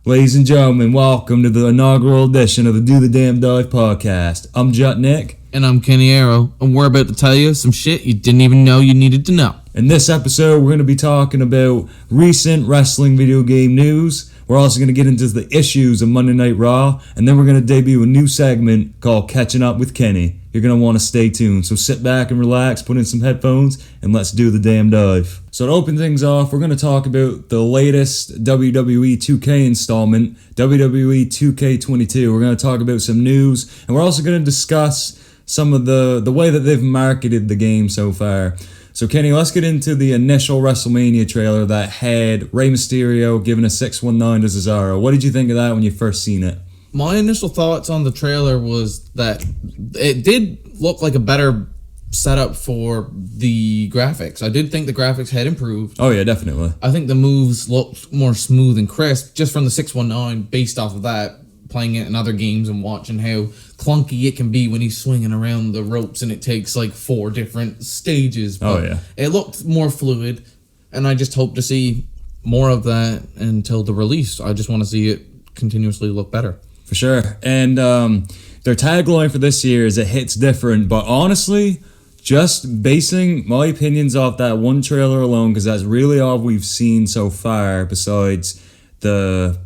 Ladies and gentlemen, welcome to the inaugural edition of the Do the Damn Dive podcast. I'm Jutnick. And I'm Kenny Arrow, and we're about to tell you some shit you didn't even know you needed to know. In this episode, we're going to be talking about recent wrestling video game news. We're also going to get into the issues of Monday Night Raw, and then we're going to debut a new segment called Catching Up with Kenny. You're going to want to stay tuned, so sit back and relax, put in some headphones, and let's do the damn dive. So to open things off, we're going to talk about the latest WWE 2K installment, WWE 2K22. We're going to talk about some news, and we're also going to discuss some of the way that they've marketed the game so far. So Kenny, let's get into the initial WrestleMania trailer that had Rey Mysterio giving a 619 to Cesaro. What did you think of that when you first seen it? My initial thoughts on the trailer was that it did look like a better setup for the graphics. I did think the graphics had improved. Oh yeah, definitely. I think the moves looked more smooth and crisp just from the 619 based off of that, playing it in other games and watching how clunky it can be when he's swinging around the ropes and it takes like 4 different stages. But yeah. It looked more fluid, and I just hope to see more of that until the release. I just want to see it continuously look better. For sure. And their tagline for this year is "It hits different," but honestly, just basing my opinions off that one trailer alone, because that's really all we've seen so far besides the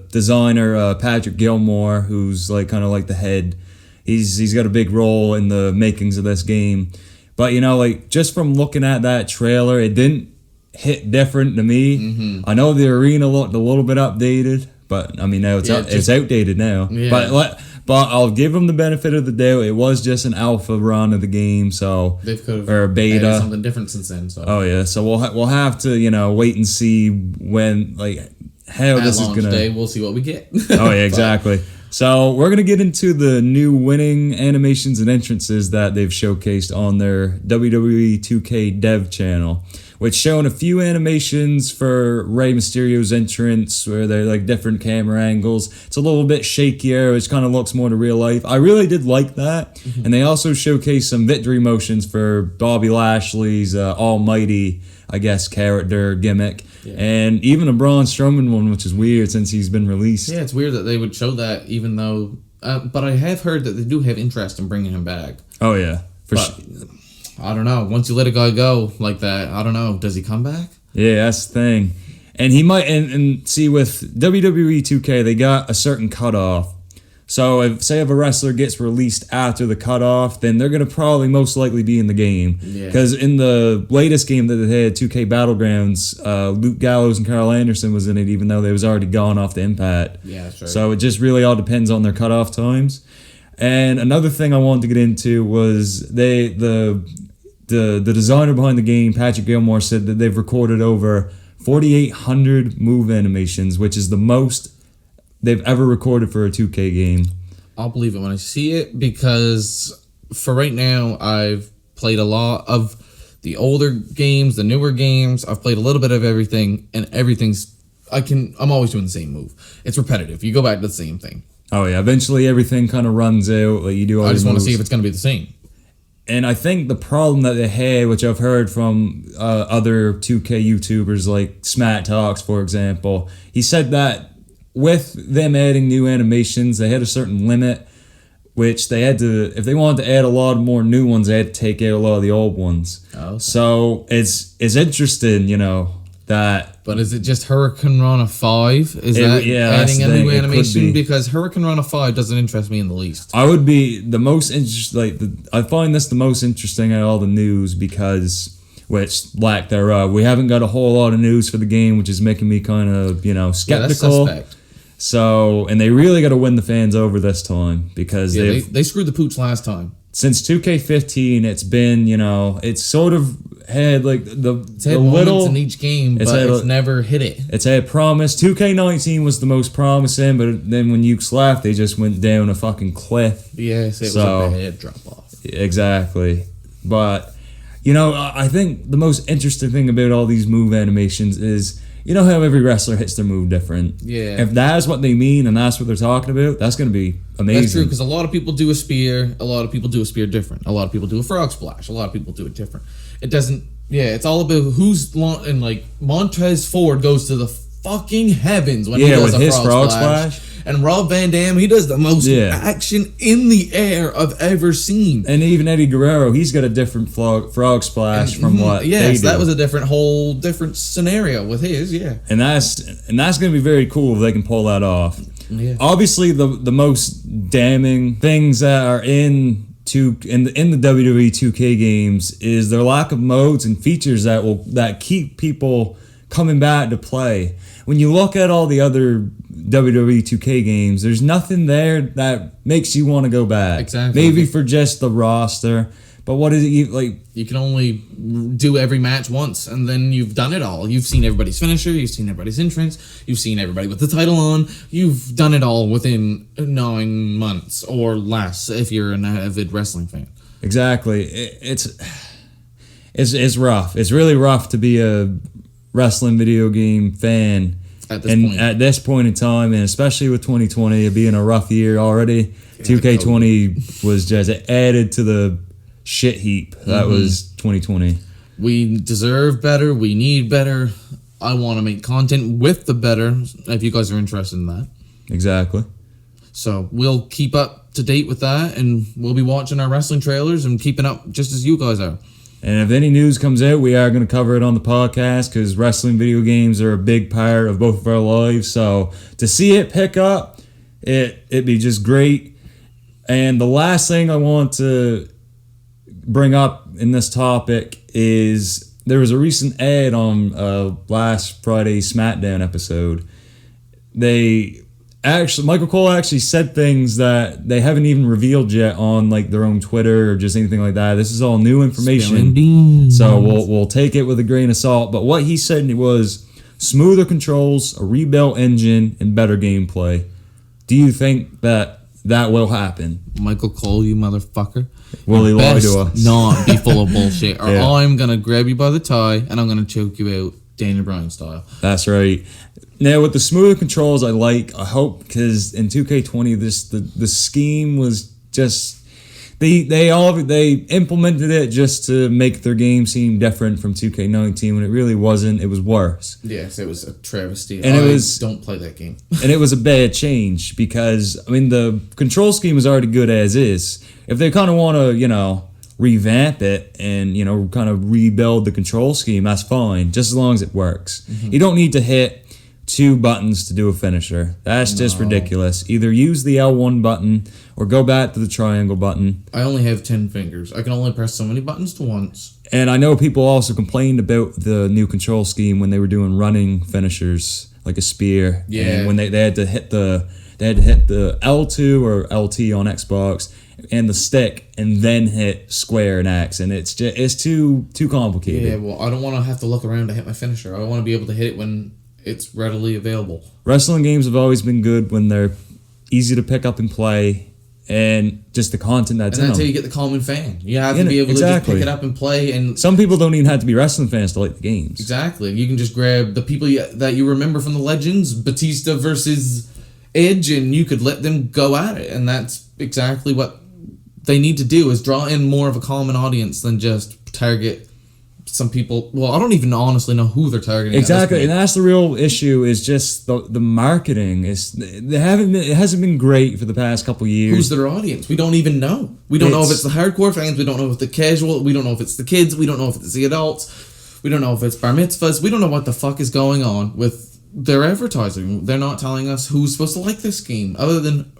designer Patrick Gilmore, who's like kind of like the head. He's got a big role in the makings of this game. But you know, like just from looking at that trailer, it didn't hit different to me. Mm-hmm. I know the arena looked a little bit updated, but I mean now it's outdated now. Yeah. But I'll give them the benefit of the doubt. It was just an alpha run of the game, so they could have or beta added something different since then. So. Oh yeah, so we'll have to wait and see when how this is gonna. Day, we'll see what we get. Oh yeah, exactly. So we're gonna get into the new winning animations and entrances that they've showcased on their WWE 2K dev channel, which showing a few animations for Rey Mysterio's entrance where they're like different camera angles. It's a little bit shakier, which kind of looks more to real life. I really did like that. Mm-hmm. And they also showcased some victory motions for Bobby Lashley's almighty, I guess, character gimmick. Yeah. And even a Braun Strowman one, which is weird since he's been released. Yeah, it's weird that they would show that, even though... but I have heard that they do have interest in bringing him back. Oh, yeah. For sure. I don't know. Once you let a guy go like that, I don't know. Does he come back? Yeah, that's the thing. And he might... And see, with WWE 2K, they got a certain cutoff. So, if a wrestler gets released after the cutoff, then they're going to probably most likely be in the game. Because in the latest game that they had, 2K Battlegrounds, Luke Gallows and Carl Anderson was in it, even though they was already gone off the Impact. Yeah, that's right. So, it just really all depends on their cutoff times. And another thing I wanted to get into was the designer behind the game, Patrick Gilmore, said that they've recorded over 4,800 move animations, which is the most they've ever recorded for a 2K game. I'll believe it when I see it, because for right now, I've played a lot of the older games, the newer games. I've played a little bit of everything, and I'm always doing the same move. It's repetitive. You go back to the same thing. Oh yeah, eventually everything kind of runs out. Like you do. I just want to see if it's going to be the same. And I think the problem that they had, which I've heard from other 2K YouTubers like Smack Talks, for example, he said that with them adding new animations, they had a certain limit, which they had to, if they wanted to add a lot more new ones, they had to take out a lot of the old ones. Oh, okay. So it's interesting, that... But is it just Hurricane Rana 5? Is that adding a new animation? Because Hurricane Rana 5 doesn't interest me in the least. I would be the most interested, I find this the most interesting out of all the news because... Which, lack thereof, we haven't got a whole lot of news for the game, which is making me kind of, skeptical. Yeah, that's suspect. So, and they really got to win the fans over this time because they screwed the pooch last time. Since 2K15, it's been, it's sort of had like it's had little in each game, but it's never hit it. It's had promise. 2K19 was the most promising, but then when Ukes left, they just went down a fucking cliff. Yes, it was a bad drop off. Exactly, but. I think the most interesting thing about all these move animations is, how every wrestler hits their move different. Yeah. If that's what they mean and that's what they're talking about, that's going to be amazing. That's true, because a lot of people do a spear. A lot of people do a spear different. A lot of people do a frog splash. A lot of people do it different. It doesn't... Yeah, it's all about who's... And, Montez Ford goes to the fucking heavens when he does with a his frog splash. And Rob Van Dam, he does the most action in the air I've ever seen. And even Eddie Guerrero, he's got a different frog splash from what they do. That was a different scenario with his, And that's going to be very cool if they can pull that off. Yeah. Obviously, the most damning things that are in the WWE 2K games is their lack of modes and features that keep people coming back to play. When you look at all the other WWE 2K games, there's nothing there that makes you want to go back. Exactly. Maybe for just the roster, but what is it like? You can only do every match once, and then you've done it all. You've seen everybody's finisher, you've seen everybody's entrance, you've seen everybody with the title on. You've done it all within 9 months or less if you're an avid wrestling fan. Exactly. It's rough. It's really rough to be a wrestling video game fan at this point in time, and especially with 2020 it being a rough year already. 2K20 was just added to the shit heap that was 2020. We deserve better. We need better. I want to make content with the better if you guys are interested in that. Exactly. So we'll keep up to date with that, and we'll be watching our wrestling trailers and keeping up just as you guys are. And if any news comes out, we are going to cover it on the podcast because wrestling video games are a big part of both of our lives. So to see it pick up, it'd be just great. And the last thing I want to bring up in this topic is there was a recent ad on last Friday's SmackDown episode. Michael Cole actually said things that they haven't even revealed yet on like their own Twitter or just anything like that. This is all new information, so we'll take it with a grain of salt. But what he said was smoother controls, a rebuilt engine, and better gameplay. Do you think that will happen? Michael Cole, you motherfucker. Will he lie to us? Not be full of bullshit, or I'm gonna grab you by the tie and I'm gonna choke you out, Daniel Bryan style. That's right. Now with the smoother controls, I hope, because in 2K20 the scheme was just they implemented it just to make their game seem different from 2K19 when it really wasn't. It was worse. Yes, it was a travesty. And don't play that game. And it was a bad change because I mean the control scheme was already good as is. If they kind of want to, revamp it and, kind of rebuild the control scheme, that's fine, just as long as it works. Mm-hmm. You don't need to hit 2 buttons to do a finisher. That's just ridiculous. Either use the L1 button or go back to the triangle button. I only have 10 fingers. I can only press so many buttons once. And I know people also complained about the new control scheme when they were doing running finishers, like a spear. Yeah. And when they had to hit the L2 or LT on Xbox and the stick and then hit square and X, and it's too complicated. Yeah, well, I don't want to have to look around to hit my finisher. I want to be able to hit it when it's readily available. Wrestling games have always been good when they're easy to pick up and play, and just the content that's in them. And that's how you get the common fan. You have to be able to just pick it up and play. And some people don't even have to be wrestling fans to like the games. Exactly. You can just grab the people that you remember from the Legends, Batista versus Edge, and you could let them go at it. And that's exactly what they need to do, is draw in more of a common audience than just target some people. Well, I don't even honestly know who they're targeting. Exactly, and that's the real issue. Is just the marketing. It hasn't been great for the past couple years. Who's their audience? We don't even know. We don't know if it's the hardcore fans. We don't know if it's the casual. We don't know if it's the kids. We don't know if it's the adults. We don't know if it's bar mitzvahs. We don't know what the fuck is going on with their advertising. They're not telling us who's supposed to like this game, other than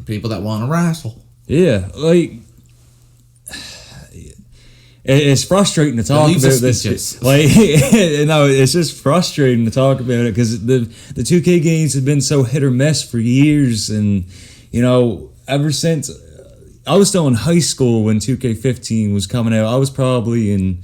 people that want to wrestle. Yeah, like. It's frustrating to talk about this. Like, it's just frustrating to talk about it because the 2K games have been so hit or miss for years, and ever since I was still in high school when 2K15 was coming out. I was probably in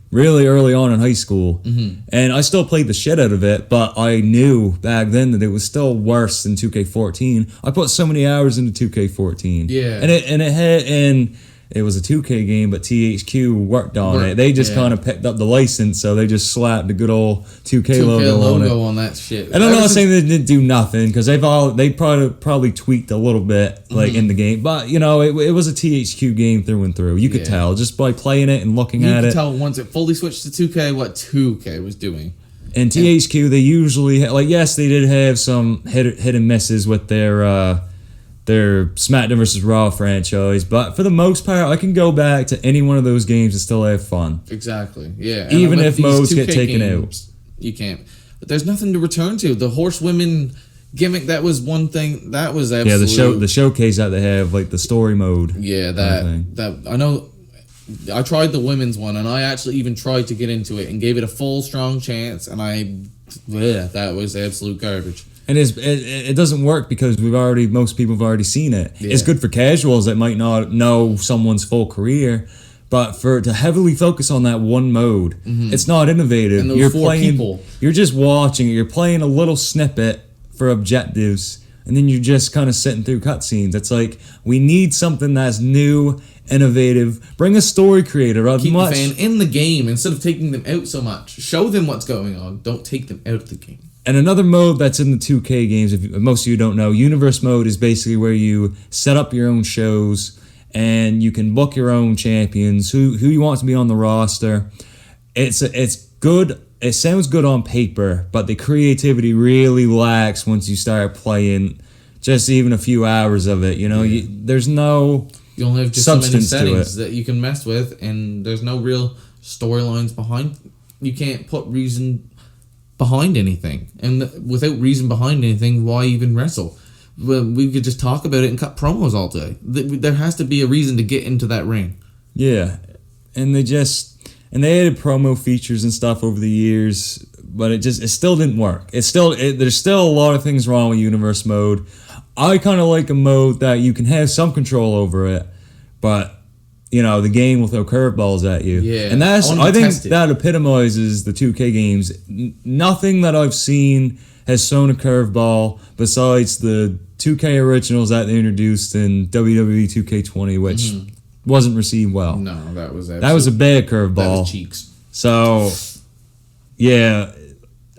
really early on in high school, and I still played the shit out of it. But I knew back then that it was still worse than 2K14. I put so many hours into 2K14. Yeah, and it was a 2K game, but THQ worked on it. They just kind of picked up the license, so they just slapped the good old 2K logo on that shit. And I'm not saying they didn't do nothing, because they probably tweaked a little bit in the game, but it was a THQ game through and through. You could tell just by playing it and looking at it. You could tell once it fully switched to 2K what 2K was doing. And THQ, they usually yes, they did have some hit and misses with their SmackDown vs. Raw franchise, but for the most part, I can go back to any one of those games and still have fun. Exactly. Yeah. Even if modes get taken out, you can't. But there's nothing to return to. The horsewomen gimmick, that was one thing that was absolutely the showcase that they have, like the story mode. Yeah, that I know. I tried the women's one, and I actually even tried to get into it and gave it a full strong chance, and that was absolute garbage. And it doesn't work because most people have already seen it. Yeah. It's good for casuals that might not know someone's full career, but to heavily focus on that one mode, it's not innovative. And those people. You're just watching it. You're playing a little snippet for objectives, and then you're just kind of sitting through cutscenes. It's like, we need something that's new, innovative. Bring a story creator. Keep the fan in the game instead of taking them out so much. Show them what's going on. Don't take them out of the game. And another mode that's in the 2K games, if most of you don't know, Universe Mode is basically where you set up your own shows and you can book your own champions, who you want to be on the roster. It's good. It sounds good on paper, but the creativity really lacks once you start playing just even a few hours of it. There's no You only have just so many settings that you can mess with, and there's no real storylines behind. You can't put reason behind anything, and without reason behind anything, why even wrestle? We could just talk about it and cut promos all day. There has to be a reason to get into that ring. Yeah, and they added promo features and stuff over the years, but it still didn't work. There's still a lot of things wrong with Universe Mode. I kind of like a mode that you can have some control over it, but the game will throw curveballs at you. Yeah, and I think that epitomizes the 2K games. Nothing that I've seen has thrown a curveball besides the 2K originals that they introduced in WWE 2K20, which wasn't received well. No, that was a bad curveball. That was cheeks. So, yeah,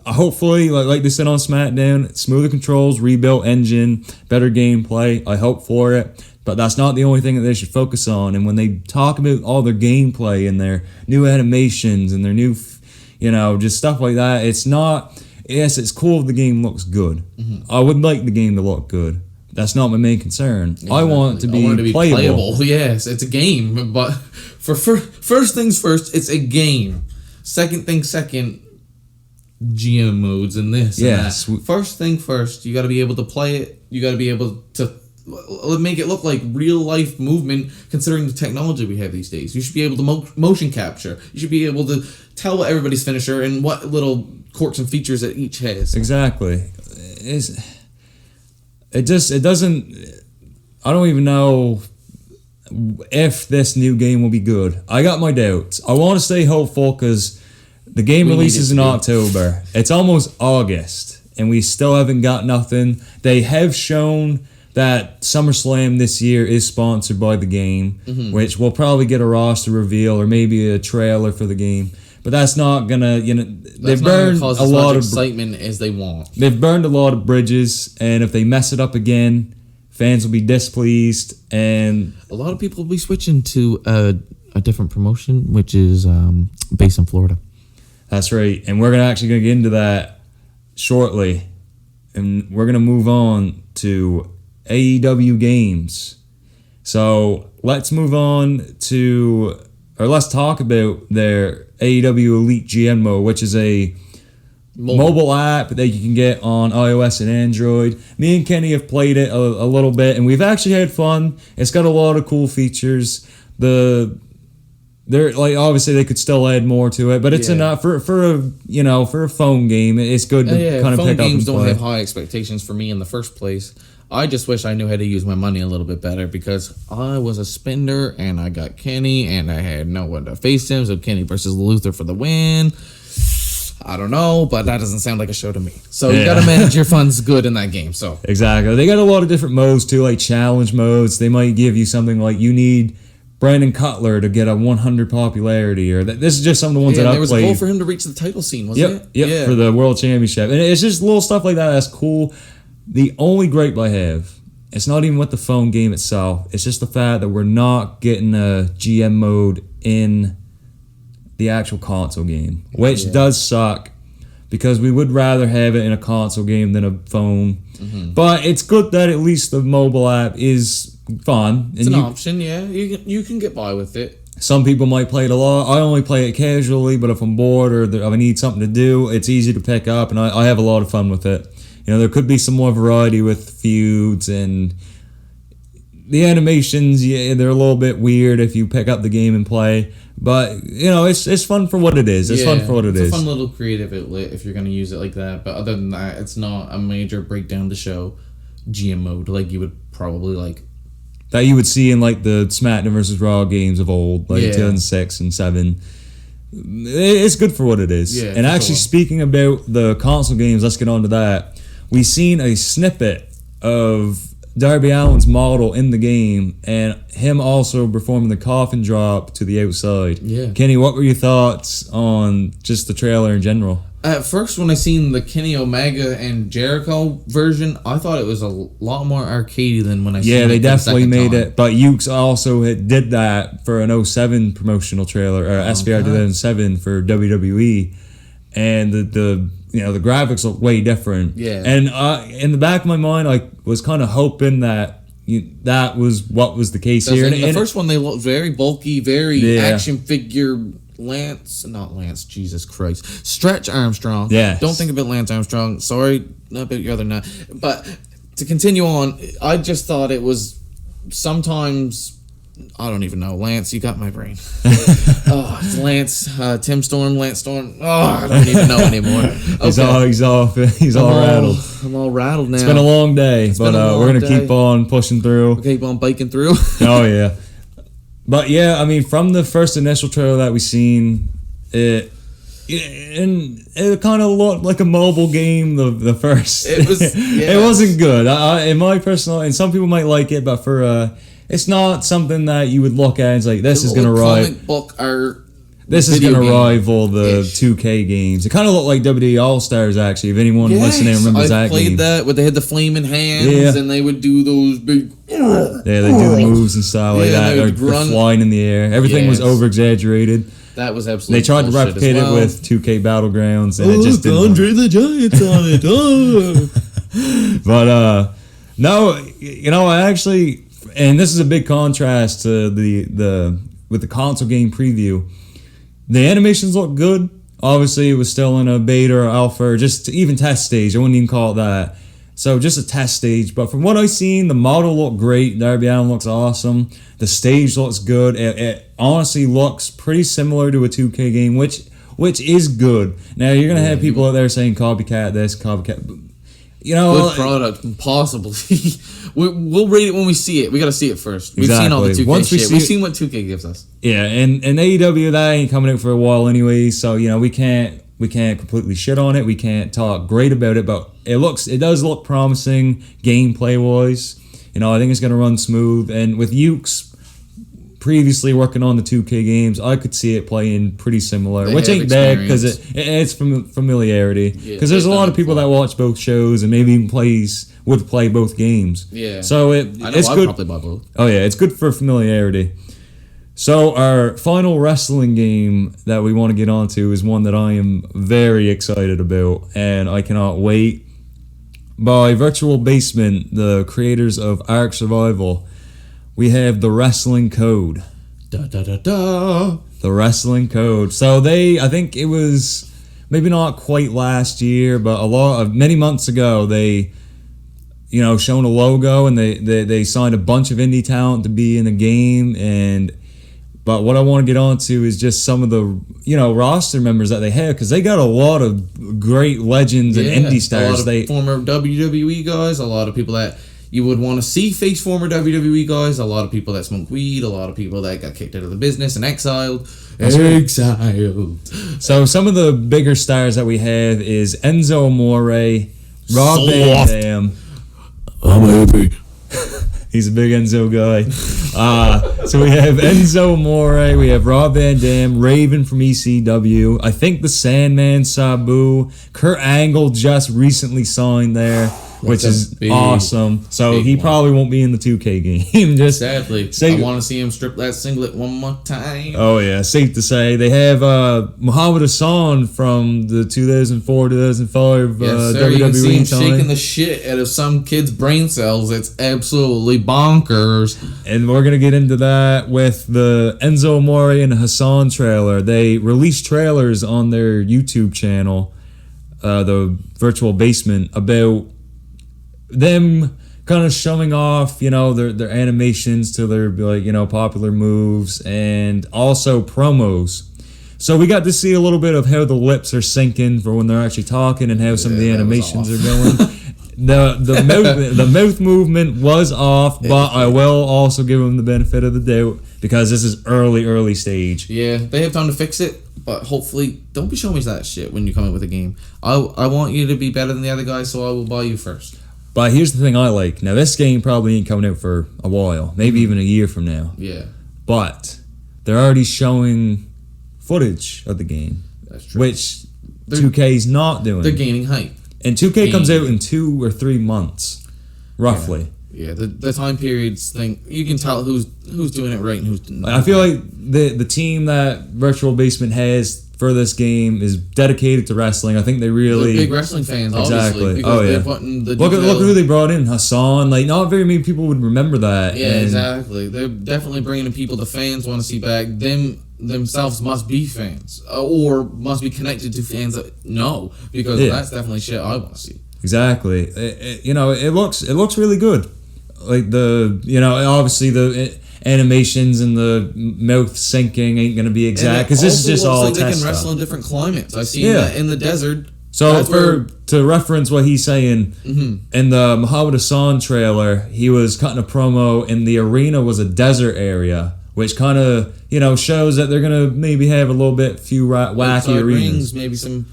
hopefully, like they said on SmackDown, smoother controls, rebuilt engine, better gameplay. I hope for it. But that's not the only thing that they should focus on. And when they talk about all their gameplay and their new animations and their new, just stuff like that, it's not. Yes, it's cool if the game looks good. I would like the game to look good. That's not my main concern. Exactly. I want it to be playable. Yes, it's a game. But first things first, it's a game. Second thing second, GM modes and this and that. First thing first, you got to be able to play it. You got to be able to make it look like real life movement, considering the technology we have these days. You should be able to motion capture. You should be able to tell what everybody's finisher and what little quirks and features it each has. Exactly. It doesn't. I don't even know if this new game will be good. I got my doubts. I want to stay hopeful because the game releases in October. It's almost August, and we still haven't got nothing. They have shown that SummerSlam this year is sponsored by the game, which we'll probably get a roster reveal or maybe a trailer for the game. But that's not gonna, they've burned a lot of excitement as they want. They've burned a lot of bridges, and if they mess it up again, fans will be displeased, and a lot of people will be switching to a different promotion, which is based in Florida. That's right, and we're gonna get into that shortly, and we're gonna move on to AEW games. So let's move on let's talk about their AEW Elite GM mode, which is a mobile app that you can get on iOS and Android. Me and Kenny have played it a little bit, and we've actually had fun. It's got a lot of cool features. Obviously they could still add more to it, but it's enough for a phone game. It's good to kind of pick up and play. Phone games don't have high expectations for me in the first place. I just wish I knew how to use my money a little bit better because I was a spender and I got Kenny and I had no one to face him. So Kenny versus Luther for the win. I don't know, but that doesn't sound like a show to me. So you got to manage your funds good in that game. So exactly. They got a lot of different modes too, like challenge modes. They might give you something like you need Brandon Cutler to get a 100 popularity, or this is just some of the ones that I've played. There was a goal for him to reach the title scene, wasn't it? Yep, for the World Championship. And it's just little stuff like that that's cool. The only gripe I have, it's not even with the phone game itself. It's just the fact that we're not getting a GM mode in the actual console game, which does suck. because we would rather have it in a console game than a phone. But it's good that at least the mobile app is fun. It's an option, yeah. You can get by with it. Some people might play it a lot. I only play it casually, but if I'm bored or I need something to do, it's easy to pick up, and I have a lot of fun with it. You know, there could be some more variety with feuds, and the animations, yeah, they're a little bit weird if you pick up the game and play. But, you know, it's fun for what it is. It's fun for what it is. It's a fun little creative outlet if you're going to use it like that. But other than that, it's not a major breakdown to show GM mode like you would probably like. That you would see in, like, the SmackDown vs. Raw games of old, like 2006 and 7. It's good for what it is. Yeah, and actually, speaking about the console games, let's get on to that. We seen a snippet of Darby Allin's model in the game, and him also performing the coffin drop to the outside. Yeah. Kenny, what were your thoughts on just the trailer in general? At first, when I seen the Kenny Omega and Jericho version, I thought it was a lot more arcadey than when I seen it. Yeah, they definitely made time. it. But Ukes also did that for an 07 promotional trailer, or SVR 2007 for WWE, and the the graphics look way different. Yeah. And in the back of my mind, I was kind of hoping that that was what was the case here. In the first one, they looked very bulky, very action figure. Stretch Armstrong. Yeah. Don't think about Lance Armstrong. Sorry about your other name. But to continue on, I just thought it was sometimes. I don't even know. Lance, you got my brain. It's Lance, Tim Storm, Lance Storm. I don't even know anymore. Okay. He's all rattled. I'm all rattled now. It's been a long day, but we're going to keep on pushing through. We'll keep on biking through. Oh, yeah. But, yeah, I mean, from the first initial trailer that we seen, it kind of looked like a mobile game, the first. It wasn't good. In my personal... And some people might like it, but for... It's not something that you would look at and say, this is going to rival. Comic book art. This is going to rival the 2K games. It kind of looked like WWE All Stars, actually. If anyone listening remembers that game. I played that where they had the flaming hands and they would do those big. Yeah, they do the moves and stuff like that. They're flying in the air. Everything was over exaggerated. That was absolutely. They tried to replicate it with 2K Battlegrounds, and it just didn't. Andre the Giant's on it. But no, I actually. And this is a big contrast to with the console game preview. The animations look good. Obviously, it was still in a beta or alpha, or just even test stage. I wouldn't even call it that. So just a test stage. But from what I've seen, the model looked great. Darby Allin looks awesome. The stage looks good. It honestly looks pretty similar to a 2K game, which is good. Now, you're going to have people out there saying copycat this, copycat... Good product, possibly. We'll rate it when we see it. We got to see it first. We've seen all the 2K shit. We've seen what 2K gives us. Yeah, and AEW, that ain't coming out for a while anyway, so we can't completely shit on it. We can't talk great about it, but it does look promising gameplay wise. I think it's gonna run smooth, and with Ukes previously working on the 2K games, I could see it playing pretty similar, which ain't bad because it's familiarity. Because there's a lot of people that watch both shows and maybe even would play both games. Yeah. So it's good. Probably buy both. Oh yeah, it's good for familiarity. So our final wrestling game that we want to get onto is one that I am very excited about, and I cannot wait. By Virtual Basement, the creators of Ark Survival, we have the Wrestling Code. The Wrestling Code. So I think it was maybe not quite last year, but many months ago, they, shown a logo and they signed a bunch of indie talent to be in the game. But what I want to get onto is just some of the, roster members that they have, because they got a lot of great legends and indie stars. A lot of former WWE guys, a lot of people that you would want to see face former WWE guys, a lot of people that smoke weed, a lot of people that got kicked out of the business and exiled. So some of the bigger stars that we have is Enzo Amore, Rob Van Dam. I'm happy. He's a big Enzo guy. So we have Enzo Amore, we have Rob Van Dam, Raven from ECW, I think the Sandman, Sabu, Kurt Angle just recently signed there. which is awesome. So he probably won't be in the 2K game. Just sadly, I want to see him strip that singlet one more time. Oh yeah, safe to say they have Muhammad Hassan from the 2004-2005 WWE you can see him time. shaking the shit out of some kid's brain cells. It's absolutely bonkers. And we're gonna get into that with the Enzo Amore and Hassan trailer. They released trailers on their YouTube channel, the Virtual Basement, about them kind of showing off, their animations to their popular moves and also promos. So we got to see a little bit of how the lips are syncing for when they're actually talking and how some of the animations are going. The mouth movement was off, but I will also give them the benefit of the doubt because this is early stage. Yeah, they have time to fix it, but hopefully don't be showing me that shit when you come in with a game. I want you to be better than the other guy, so I will buy you first. But here's the thing I like. Now, this game probably ain't coming out for a while, maybe even a year from now. Yeah. But they're already showing footage of the game, That's true. which 2K's not doing. They're gaining hype. And 2K comes out in 2 or 3 months, roughly. Yeah, the time periods thing, you can tell who's doing it right and who's not. I feel like the team that Virtual Basement has for this game is dedicated to wrestling. I think they really... They're big wrestling fans, exactly. obviously. Because they're putting the look at who they brought in, Hassan. Like, not very many people would remember that. Yeah, exactly. They're definitely bringing people the fans want to see back. Themselves must be fans or must be connected to fans that know, because that's definitely shit I want to see. Exactly. It looks really good. Like obviously the animations and the mouth syncing ain't gonna be exact because this is just all like test they can stuff. wrestle in different climates. I've seen that in the desert. So to reference what he's saying, in the Muhammad Hassan trailer, he was cutting a promo and the arena was a desert area, which kind of shows that they're gonna maybe have a little bit few wacky arenas. Rings, maybe some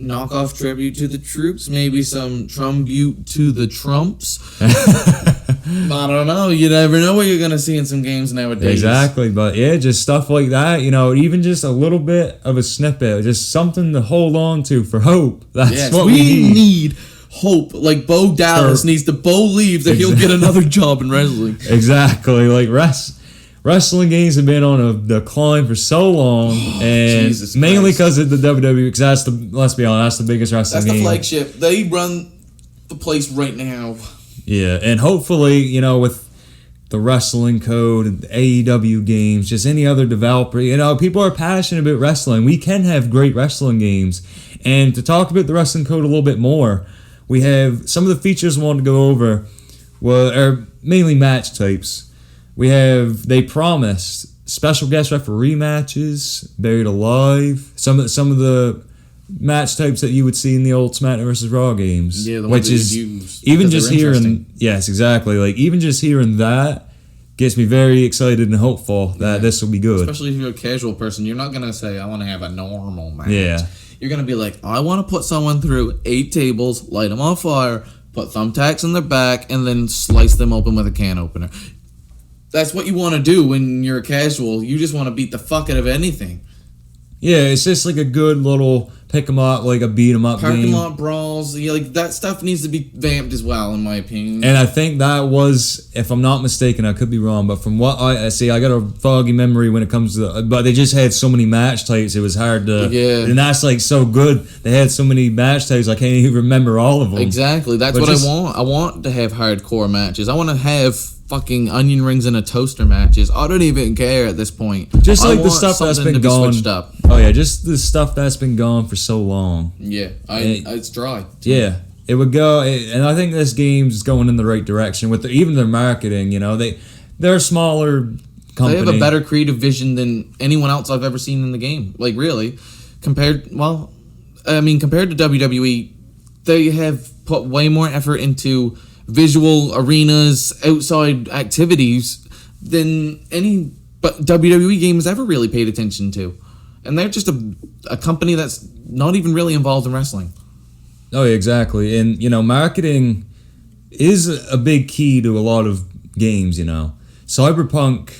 knockoff tribute to the troops, maybe some trumbute to the Trumps. I don't know. You never know what you're gonna see in some games nowadays. Exactly, but yeah, just stuff like that. Even just a little bit of a snippet, just something to hold on to for hope. That's what we need. Hope. Like Bo Dallas needs to believe that he'll get another job in wrestling. Exactly, like wrestling games have been on a decline for so long, and mainly because of the WWE. Because let's be honest, that's the biggest wrestling game. That's the flagship. They run the place right now. Yeah, and hopefully, with the wrestling code, and the AEW games, just any other developer, people are passionate about wrestling. We can have great wrestling games. And to talk about the wrestling code a little bit more, we have some of the features we want to go over are mainly match types. They promised special guest referee matches, Buried Alive, some of the match types that you would see in the old SmackDown vs. Raw games. Yeah, the which is even just hearing. Yes, exactly. Like even just hearing that gets me very excited and hopeful that this will be good. Especially if you're a casual person, you're not gonna say, "I want to have a normal match." Yeah, you're gonna be like, "I want to put someone through 8 tables, light them on fire, put thumbtacks in their back, and then slice them open with a can opener." That's what you want to do when you're a casual. You just want to beat the fuck out of anything. Yeah, it's just like a good little pick 'em up, like a beat 'em up game. Parking lot brawls, like that stuff needs to be vamped as well, in my opinion. And I think that was, if I'm not mistaken, I could be wrong, but from what I see, I got a foggy memory when it comes to but they just had so many match types, it was hard to. Yeah. And that's like so good. They had so many match types, I can't even remember all of them. Exactly, that's what I want. I want to have hardcore matches. I want to have fucking onion rings in a toaster matches. I don't even care at this point. Just like the stuff that's been gone. Oh yeah, just the stuff that's been gone for so long. Yeah, it's dry. Yeah, it would go, and I think this game's going in the right direction with even their marketing. They're a smaller company. They have a better creative vision than anyone else I've ever seen in the game. Like really, compared to WWE, they have put way more effort into visual arenas, outside activities than any WWE game has ever really paid attention to. And they're just a company that's not even really involved in wrestling. Oh, exactly. And, marketing is a big key to a lot of games, Cyberpunk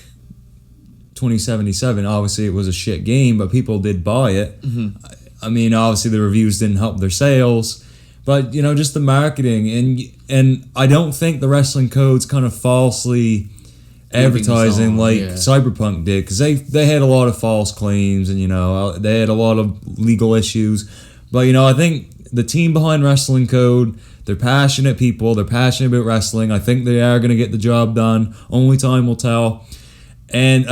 2077, obviously it was a shit game, but people did buy it. Mm-hmm. I mean, obviously the reviews didn't help their sales. But just the marketing and I don't think the wrestling code's kind of falsely advertising Cyberpunk did, because they had a lot of false claims and they had a lot of legal issues. But I think the team behind Wrestling Code, they're passionate people. They're passionate about wrestling. I think they are going to get the job done. Only time will tell. And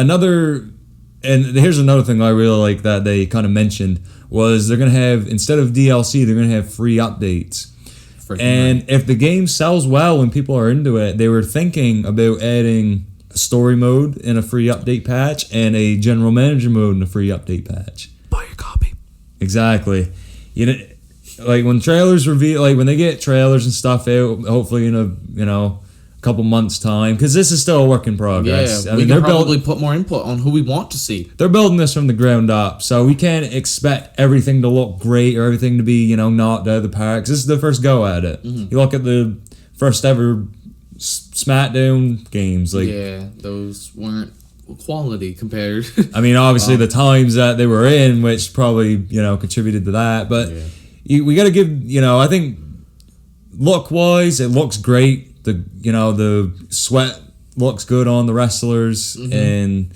here's another thing I really like that they kind of mentioned was they're going to have, instead of DLC, they're going to have free updates. And if the game sells well and people are into it, they were thinking about adding a story mode in a free update patch and a general manager mode in a free update patch. Buy your copy. Exactly. Like when trailers reveal, like when they get trailers and stuff out, hopefully in a couple months' time, because this is still a work in progress. Yeah, we can probably put more input on who we want to see. They're building this from the ground up, so we can't expect everything to look great or everything to be, knocked out of the park. This is the first go at it. Mm-hmm. You look at the first ever SmackDown games, those weren't quality compared. I mean, obviously the times that they were in, which probably contributed to that, but we got to give I think look wise, it looks great. The sweat looks good on the wrestlers, and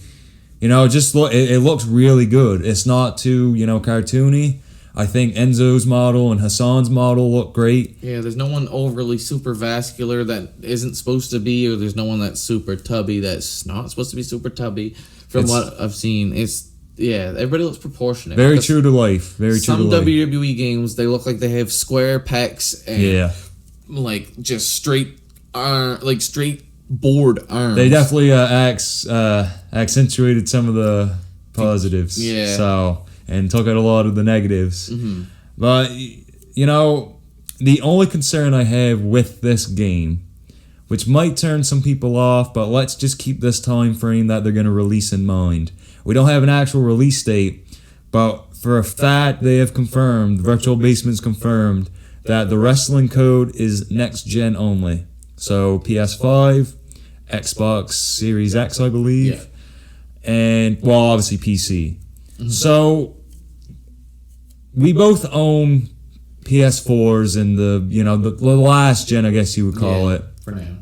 it looks really good. It's not too cartoony. I think Enzo's model and Hassan's model look great. Yeah, there's no one overly super vascular that isn't supposed to be, or there's no one that's super tubby that's not supposed to be super tubby. From what I've seen, everybody looks proportionate. Very true to life. Some WWE games, they look like they have square pecs and just straight board arms. They definitely accentuated some of the positives. Yeah. So, and took out a lot of the negatives. Mm-hmm. But, the only concern I have with this game, which might turn some people off, but let's just keep this time frame that they're going to release in mind. We don't have an actual release date, but for a fact they have confirmed, Virtual Basement's confirmed, that the Wrestling Code is next gen only. So PS5, Xbox Series X, I believe, and obviously PC. Mm-hmm. So we both own PS4s and the last gen, I guess you would call it. For now.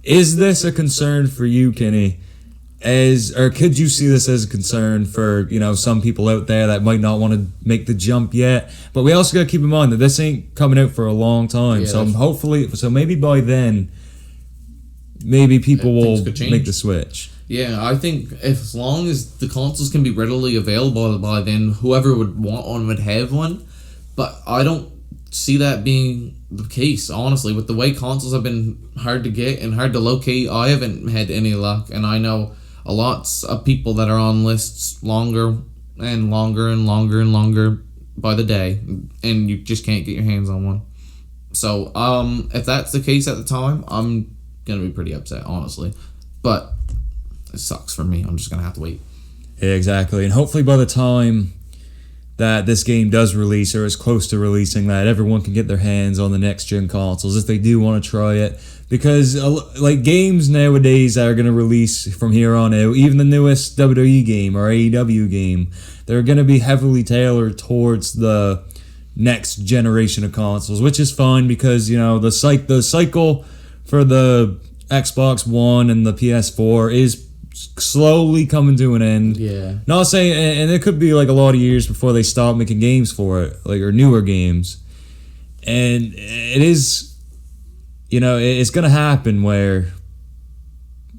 Is this a concern for you, Kenny? Or could you see this as a concern for some people out there that might not want to make the jump yet? But we also got to keep in mind that this ain't coming out for a long time. So maybe by then, maybe people will make the switch. Yeah, I think as long as the consoles can be readily available by then, whoever would want one would have one. But I don't see that being the case, honestly. With the way consoles have been hard to get and hard to locate, I haven't had any luck, and I know a lot of people that are on lists longer and longer and longer and longer by the day, and you just can't get your hands on one. So, if that's the case at the time, I'm gonna be pretty upset, honestly. But it sucks for me. I'm just gonna have to wait. Yeah, exactly. And hopefully by the time that this game does release, or is close to releasing, that everyone can get their hands on the next gen consoles if they do want to try it. Because games nowadays that are going to release from here on out, even the newest WWE game or AEW game, they're going to be heavily tailored towards the next generation of consoles, which is fine because the cycle for the Xbox One and the PS4 is slowly coming to an end. Yeah. Not saying, and it could be a lot of years before they stop making games for it, or newer games. And it is, it's going to happen where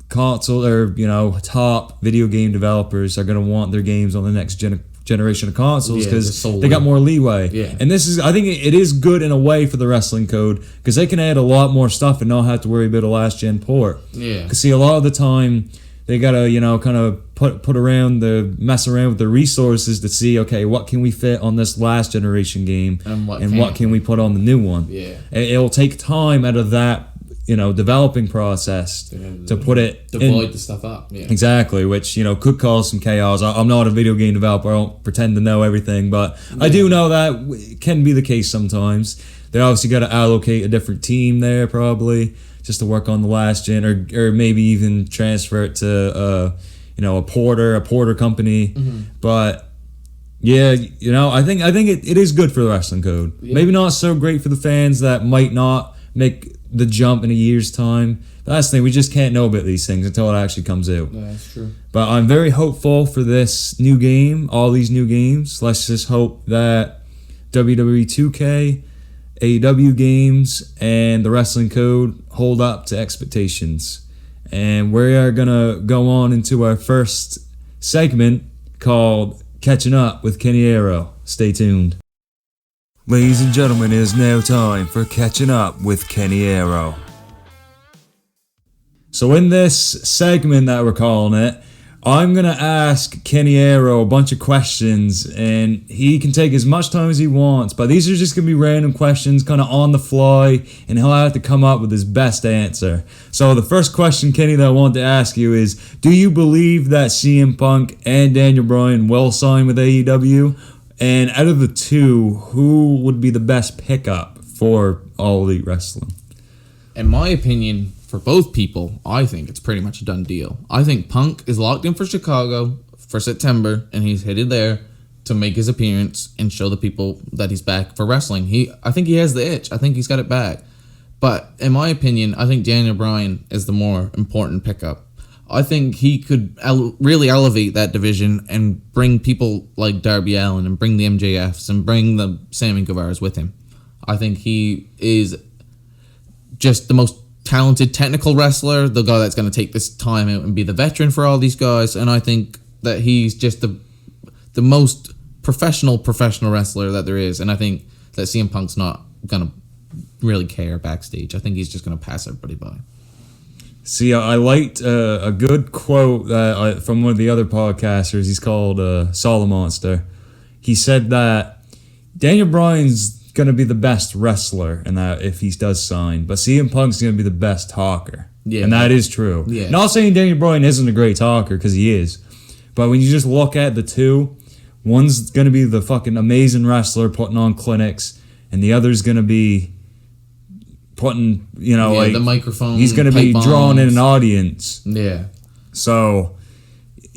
console or, top video game developers are going to want their games on the next generation of consoles because they got more leeway. Yeah. And I think it is good in a way for the Wrestling Code because they can add a lot more stuff and not have to worry about a last gen port. Yeah. Because see, a lot of the time they gotta kind of mess around with the resources to see, okay, what can we fit on this last generation game and what can we put on the new one. Yeah. It'll take time out of that developing process to put it divide the stuff up. Yeah. Exactly, which could cause some chaos. I'm not a video game developer. I don't pretend to know everything, but I do know that it can be the case sometimes. They obviously got to allocate a different team there probably just to work on the last gen, or maybe even transfer it to a porter company. Mm-hmm. But Yeah, I think it is good for the wrestling code. Yeah. Maybe not so great for the fans that might not make the jump in a year's time. But that's the thing, we just can't know about these things until it actually comes out. Yeah, that's true. But I'm very hopeful for this new game, all these new games. Let's just hope that WWE 2K, AEW games, and the wrestling code hold up to expectations. And we are going to go on into our first segment called Catching Up with Kenny Arrow. Stay tuned. Ladies and gentlemen, it is now time for Catching Up with Kenny Arrow. So in this segment that we're calling it, I'm going to ask Kenny Arrow a bunch of questions, and he can take as much time as he wants, but these are just going to be random questions, kind of on the fly, and he'll have to come up with his best answer. So the first question, Kenny, that I want to ask you is, do you believe that CM Punk and Daniel Bryan will sign with AEW? And out of the two, who would be the best pickup for All Elite Wrestling? In my opinion, for both people, I think it's pretty much a done deal. I think Punk is locked in for Chicago for September, and he's headed there to make his appearance and show the people that he's back for wrestling. I think he has the itch. I think he's got it back. But in my opinion, I think Daniel Bryan is the more important pickup. I think he could really elevate that division and bring people like Darby Allin and bring the MJFs and bring the Sammy Guevaras with him. I think he is just the most talented technical wrestler, the guy that's going to take this time out and be the veteran for all these guys, and I think that he's just the most professional wrestler that there is, and I think that CM Punk's not going to really care backstage. I think he's just going to pass everybody by. See, I liked a good quote from one of the other podcasters. He's called Solomonster. He said that Daniel Bryan's going to be the best wrestler, and that if he does sign, but CM Punk's going to be the best talker. Yeah, and that is true. Yeah. Not saying Daniel Bryan isn't a great talker, because he is, but when you just look at the two, one's going to be the fucking amazing wrestler putting on clinics, and the other's going to be putting, like the microphone. He's going to be drawing in an audience. Yeah. So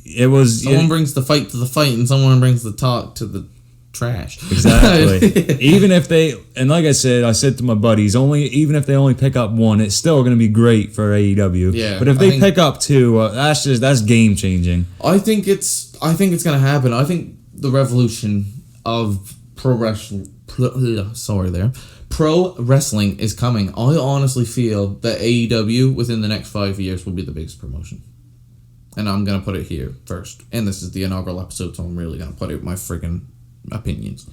it was. Someone brings the fight to the fight, and someone brings the talk to the trash. Exactly. Even if they, and like I said to my buddies, even if they only pick up one, it's still going to be great for AEW. Yeah. But if they pick up two, that's game changing. I think it's going to happen. I think the revolution of pro wrestling. Pro wrestling is coming. I honestly feel that AEW within the next 5 years will be the biggest promotion. And I'm going to put it here first. And this is the inaugural episode, so I'm really going to put out my friggin' opinions.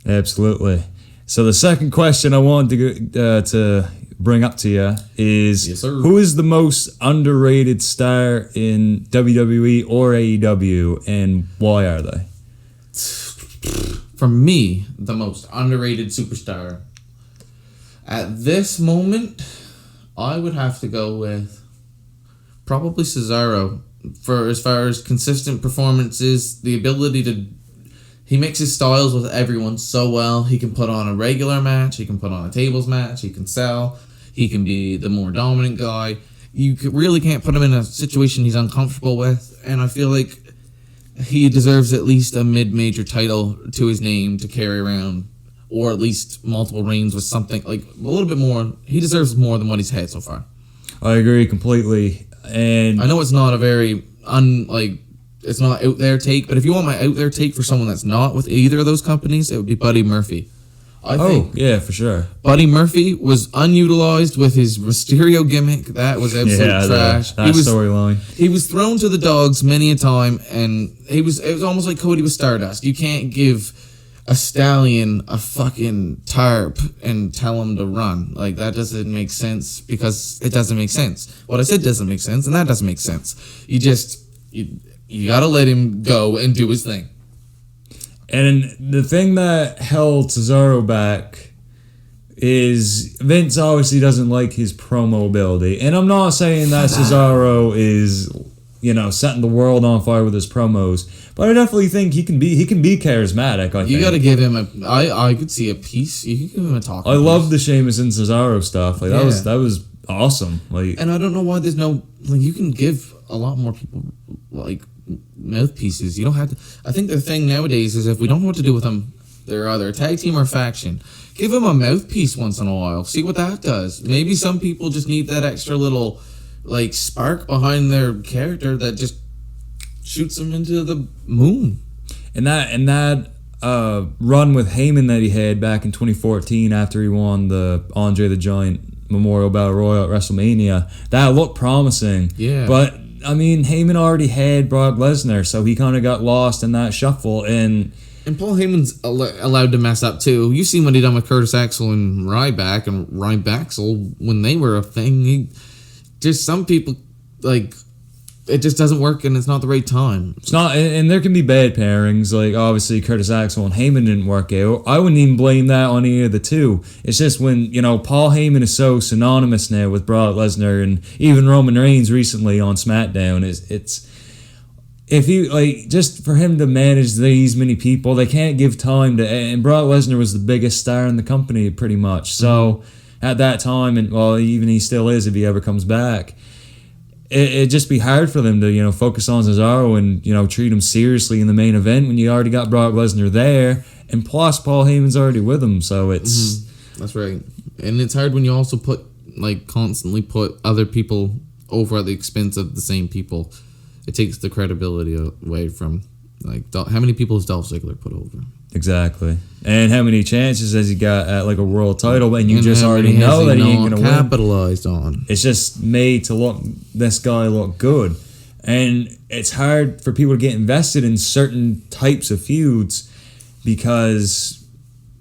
Absolutely. So the second question I wanted to bring up to you is, yes, sir, who is the most underrated star in WWE or AEW, and why are they? For me, the most underrated superstar at this moment, I would have to go with probably Cesaro. For as far as consistent performances, the ability to... He mixes styles with everyone so well. He can put on a regular match. He can put on a tables match. He can sell. He can be the more dominant guy. You really can't put him in a situation he's uncomfortable with. And I feel like he deserves at least a mid-major title to his name to carry around. Or at least multiple reigns with something like a little bit more. He deserves more than what he's had so far. I agree completely. And I know it's not a very it's not out there take, but if you want my out there take for someone that's not with either of those companies, it would be Buddy Murphy. I think yeah, for sure. Buddy Murphy was unutilized with his Mysterio gimmick. That was absolute trash. That storyline. He was thrown to the dogs many a time, and it was almost like Cody was Stardust. You can't give a stallion a fucking tarp and tell him to run. Like, that doesn't make sense, because it doesn't make sense. What I said doesn't make sense, and that doesn't make sense. You gotta let him go and do his thing. And the thing that held Cesaro back is Vince obviously doesn't like his promo ability. And I'm not saying that Cesaro is, setting the world on fire with his promos, but I definitely think he can be charismatic. I think you got to give him I could see a piece. You can give him a talk. I love the Sheamus and Cesaro stuff. That was awesome. And I don't know why there's no, you can give a lot more people like mouthpieces. You don't have to. I think the thing nowadays is if we don't know what to do with them, they're either a tag team or a faction. Give them a mouthpiece once in a while. See what that does. Maybe some people just need that extra little like spark behind their character that just shoots them into the moon. And that run with Heyman that he had back in 2014 after he won the Andre the Giant Memorial Battle Royal at WrestleMania, that looked promising. Yeah. But I mean, Heyman already had Brock Lesnar, so he kind of got lost in that shuffle. And Paul Heyman's allowed to mess up too. You seen what he done with Curtis Axel and Ryback and Ryback when they were a thing. Just some people like it just doesn't work and it's not the right time. It's not, and there can be bad pairings. Like obviously Curtis Axel and Heyman didn't work out. I wouldn't even blame that on either of the two. It's just when Paul Heyman is so synonymous now with Brock Lesnar and even Roman Reigns recently on SmackDown. It's if you like just for him to manage these many people, they can't give time to. And Brock Lesnar was the biggest star in the company pretty much. So at that time, and well, even he still is if he ever comes back. It'd just be hard for them to, focus on Cesaro and, treat him seriously in the main event when you already got Brock Lesnar there. And plus, Paul Heyman's already with him, so it's... That's right. And it's hard when you also constantly put other people over at the expense of the same people. It takes the credibility away from, how many people has Dolph Ziggler put over? Exactly. And how many chances has he got at, a world title when you just already know that he ain't going to win? Capitalized on. It's just made to this guy look good. And it's hard for people to get invested in certain types of feuds because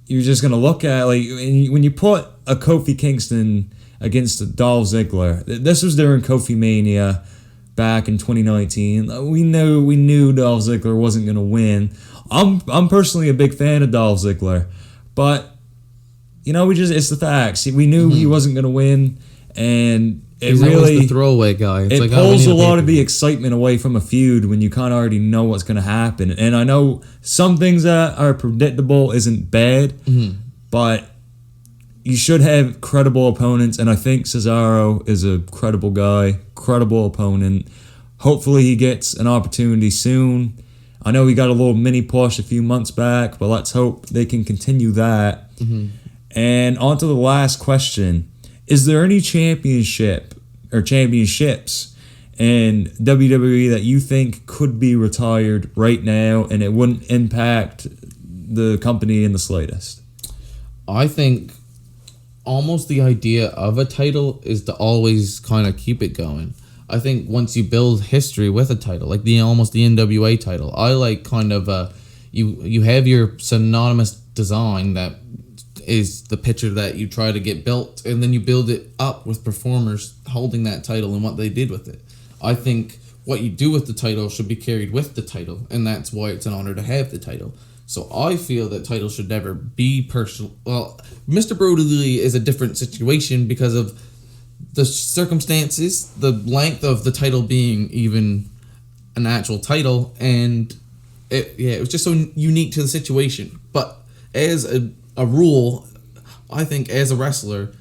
you're just going to look at, when you put a Kofi Kingston against a Dolph Ziggler, this was during Kofi Mania back in 2019. We knew Dolph Ziggler wasn't going to win. I'm personally a big fan of Dolph Ziggler, but it's the facts. We knew he wasn't going to win, and He's really the throwaway guy. It pulls a lot of the excitement away from a feud when you kind of already know what's going to happen. And I know some things that are predictable isn't bad, but you should have credible opponents, and I think Cesaro is a credible guy, credible opponent. Hopefully he gets an opportunity soon. I know he got a little mini push a few months back, but let's hope they can continue that. And on to the last question. Is there any championship or championships in WWE that you think could be retired right now and it wouldn't impact the company in the slightest? I think almost the idea of a title is to always kind of keep it going. I think once you build history with a title, like almost the NWA title, I like kind of you have your synonymous design that is the picture that you try to get built, and then you build it up with performers holding that title and what they did with it. I think what you do with the title should be carried with the title, and that's why it's an honor to have the title. So I feel that titles should never be personal. Well, Mr. Brody is a different situation because of the circumstances, the length of the title being even an actual title, and it was just so unique to the situation. But as a rule, I think as a wrestler,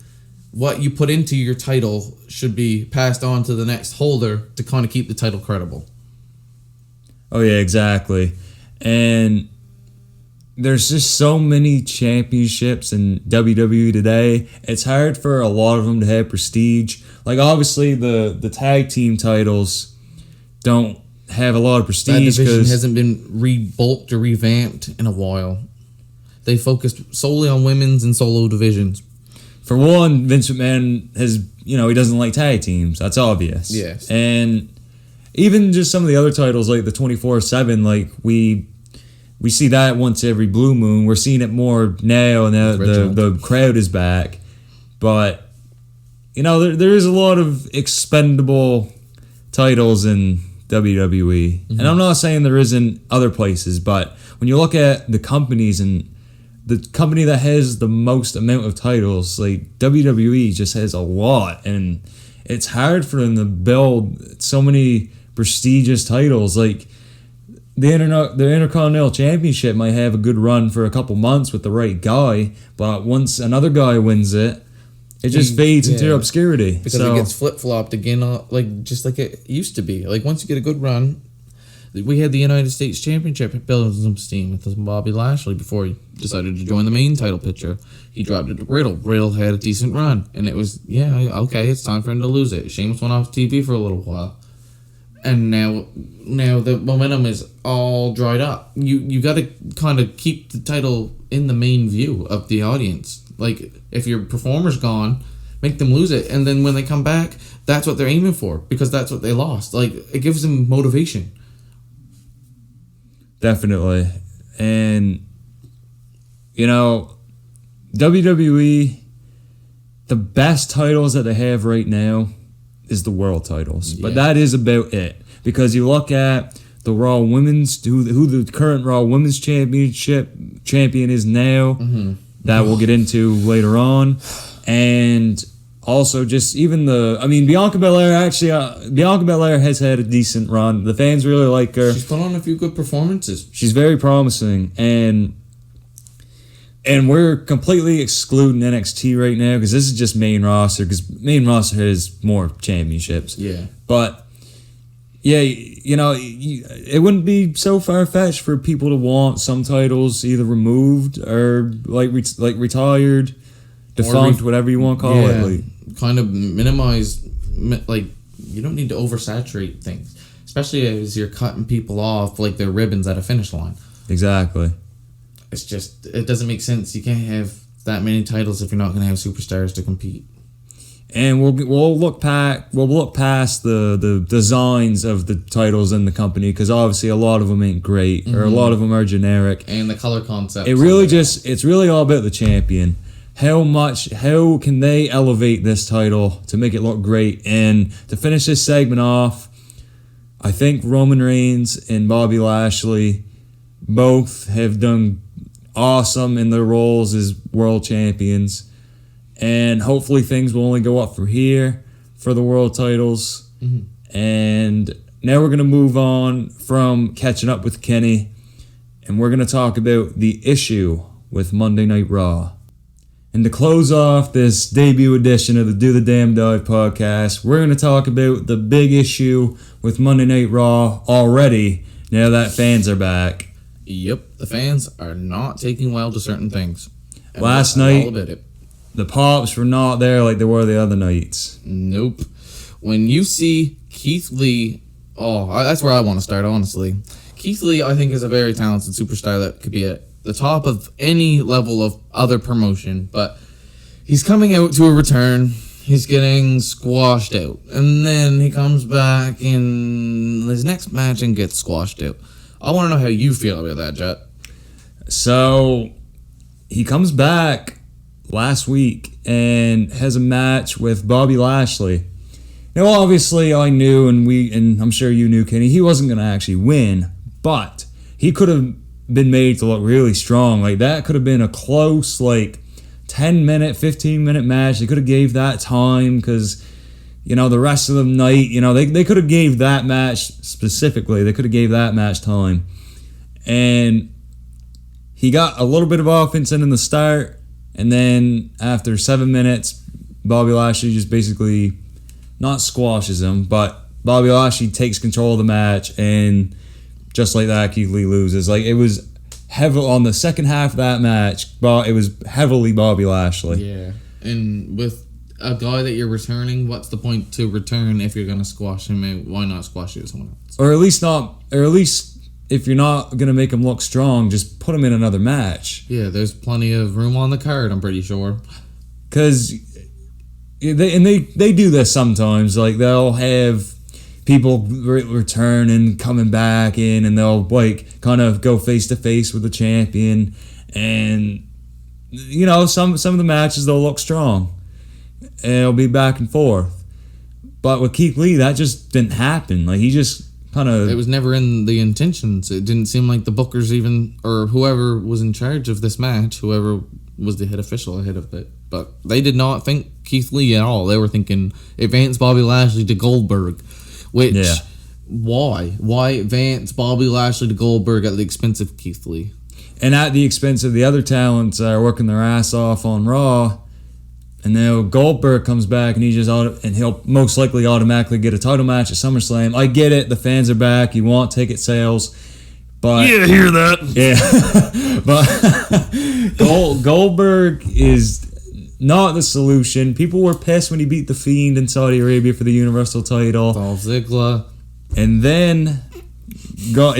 what you put into your title should be passed on to the next holder to kind of keep the title credible. Oh yeah, exactly. And there's just so many championships in WWE today. It's hard for a lot of them to have prestige. Obviously, the tag team titles don't have a lot of prestige. That division hasn't been rebulked or revamped in a while. They focused solely on women's and solo divisions. For one, Vince McMahon he doesn't like tag teams. That's obvious. Yes. And even just some of the other titles, like the 24/7, we see that once every blue moon. We're seeing it more now, and the crowd is back. But, there is a lot of expendable titles in WWE. And I'm not saying there isn't other places, but when you look at the companies and the company that has the most amount of titles, WWE just has a lot. And it's hard for them to build so many prestigious titles. The Intercontinental Championship might have a good run for a couple months with the right guy, but once another guy wins it, It just fades into obscurity. Because it gets flip-flopped again, just like it used to be. Like, once you get a good run, we had the United States Championship building some steam with Bobby Lashley before he decided to join the main title picture. He dropped it to Riddle. Riddle had a decent run, and it was, okay, it's time for him to lose it. Sheamus went off TV for a little while. And now the momentum is all dried up. You got to kind of keep the title in the main view of the audience. Like, if your performer's gone, make them lose it, and then when they come back, that's what they're aiming for, because that's what they lost. Like, it gives them motivation. Definitely. And, WWE, the best titles that they have right now is the world titles. Yeah. But that is about it. Because you look at the Raw Women's, who the current Raw Women's champion is now, that we'll get into later on. And also just even Bianca Belair has had a decent run. The fans really like her. She's put on a few good performances. She's very promising. And we're completely excluding NXT right now because this is just main roster, because main roster has more championships. Yeah. But, it wouldn't be so far-fetched for people to want some titles either removed or retired, defunct, whatever you want to call it. Kind of minimize, you don't need to oversaturate things, especially as you're cutting people off like they're ribbons at a finish line. Exactly. It's just, it doesn't make sense. You can't have that many titles if you're not going to have superstars to compete. And we'll look past the designs of the titles in the company, because obviously a lot of them ain't great, or a lot of them are generic. And the color concept. It's really all about the champion. How can they elevate this title to make it look great? And to finish this segment off, I think Roman Reigns and Bobby Lashley both have done awesome in their roles as world champions. And hopefully things will only go up from here for the world titles. And now we're going to move on from catching up with Kenny, and we're going to talk about the issue with Monday Night Raw. And to close off this debut edition of the Do the Damn Dive podcast, we're going to talk about the big issue with Monday Night Raw already, now that fans are back. Yep, the fans are not taking well to certain things. And last night, the pops were not there like they were the other nights. Nope. When you see Keith Lee, that's where I want to start, honestly. Keith Lee, I think, is a very talented superstar that could be at the top of any level of other promotion, but he's coming out to a return. He's getting squashed out, and then he comes back in his next match and gets squashed out. I want to know how you feel about that, Jet. So he comes back last week and has a match with Bobby Lashley. Now, obviously, I knew, and I'm sure you knew, Kenny, he wasn't going to actually win, but he could have been made to look really strong. Like, that could have been a close, 10-minute, 15-minute match. They could have gave that time, because, the rest of the night, they could have gave that match specifically. They could have gave that match time. And he got a little bit of offense in the start, and then after 7 minutes, Bobby Lashley just basically not squashes him, but Bobby Lashley takes control of the match, and just like that, Keith Lee loses. It was heavy on the second half of that match, but it was heavily Bobby Lashley. Yeah, and with a guy that you're returning, what's the point to return if you're going to squash him out? Why not squash it with someone else? Or at least if you're not going to make him look strong, just put him in another match. Yeah, there's plenty of room on the card, I'm pretty sure. Because they do this sometimes. They'll have people return and coming back in, and they'll kind of go face to face with the champion, and some of the matches they'll look strong, and it'll be back and forth. But with Keith Lee, that just didn't happen. He just kind of, it was never in the intentions. It didn't seem like the bookers even, or whoever was in charge of this match, whoever was the head official ahead of it, but they did not think Keith Lee at all. They were thinking advance Bobby Lashley to Goldberg. Which, why? Why advance Bobby Lashley to Goldberg at the expense of Keith Lee? And at the expense of the other talents that are working their ass off on Raw, And now Goldberg comes back and he'll most likely automatically get a title match at SummerSlam. I get it, the fans are back, you want ticket sales, but Yeah, hear that. yeah, but Goldberg is not the solution. People were pissed when he beat the Fiend in Saudi Arabia for the Universal title. Dolph Ziggler. And then but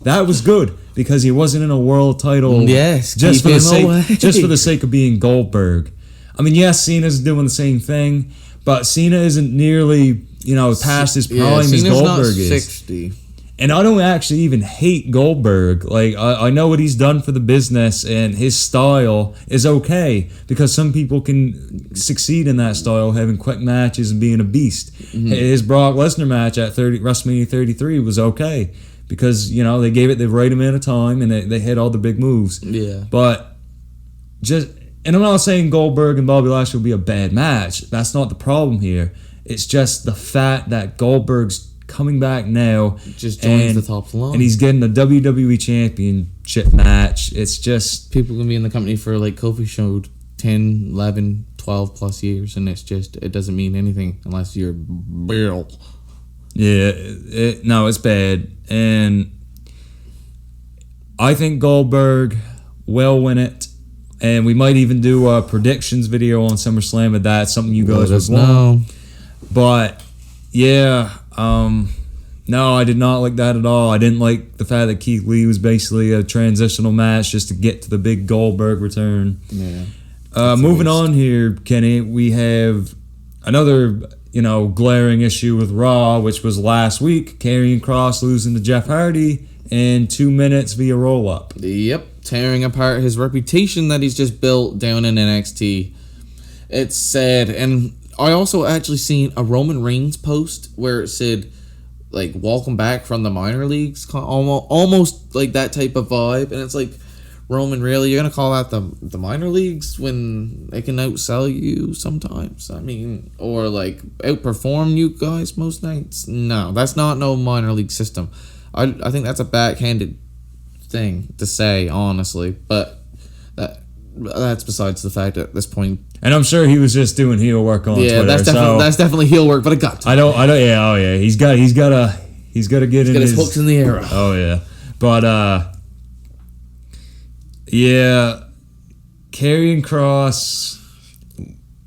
that was good because he wasn't in a world title. Yes, just for the sake of being Goldberg. I mean, yes, Cena's doing the same thing, but Cena isn't nearly, past his prime as Goldberg is. 60. And I don't actually even hate Goldberg. Like, I know what he's done for the business, and his style is okay because some people can succeed in that style, having quick matches and being a beast. Mm-hmm. His Brock Lesnar match at WrestleMania 33 was okay because, they gave it the right amount of time and they hit all the big moves. Yeah. But and I'm not saying Goldberg and Bobby Lashley will be a bad match. That's not the problem here. It's just the fact that Goldberg's coming back now, just joins the top line, and he's getting a WWE Championship match. It's just people can be in the company for like Kofi showed 10, 11, 12 plus years, and it doesn't mean anything unless you're Bill. Yeah, it's bad, and I think Goldberg will win it, and we might even do a predictions video on SummerSlam if that's something you guys would want. But yeah. No, I did not like that at all. I didn't like the fact that Keith Lee was basically a transitional match just to get to the big Goldberg return. Yeah. Moving on here, Kenny, we have another, glaring issue with Raw, which was last week. Karrion Kross losing to Jeff Hardy in 2 minutes via roll-up. Yep, tearing apart his reputation that he's just built down in NXT. It's sad, and I also actually seen a Roman Reigns post where it said, like, welcome back from the minor leagues, almost like that type of vibe. And it's like, Roman, really? You're going to call that the minor leagues when they can outsell you sometimes? I mean, or like outperform you guys most nights? No, that's not no minor league system. I think that's a backhanded thing to say, honestly. But that's besides the fact at this point. And I'm sure he was just doing heel work on Twitter. Yeah, that's definitely heel work, but it got to. I don't. Yeah. Oh yeah. He's got to get in his hooks in the arrow. Oh yeah. But yeah, Karrion Kross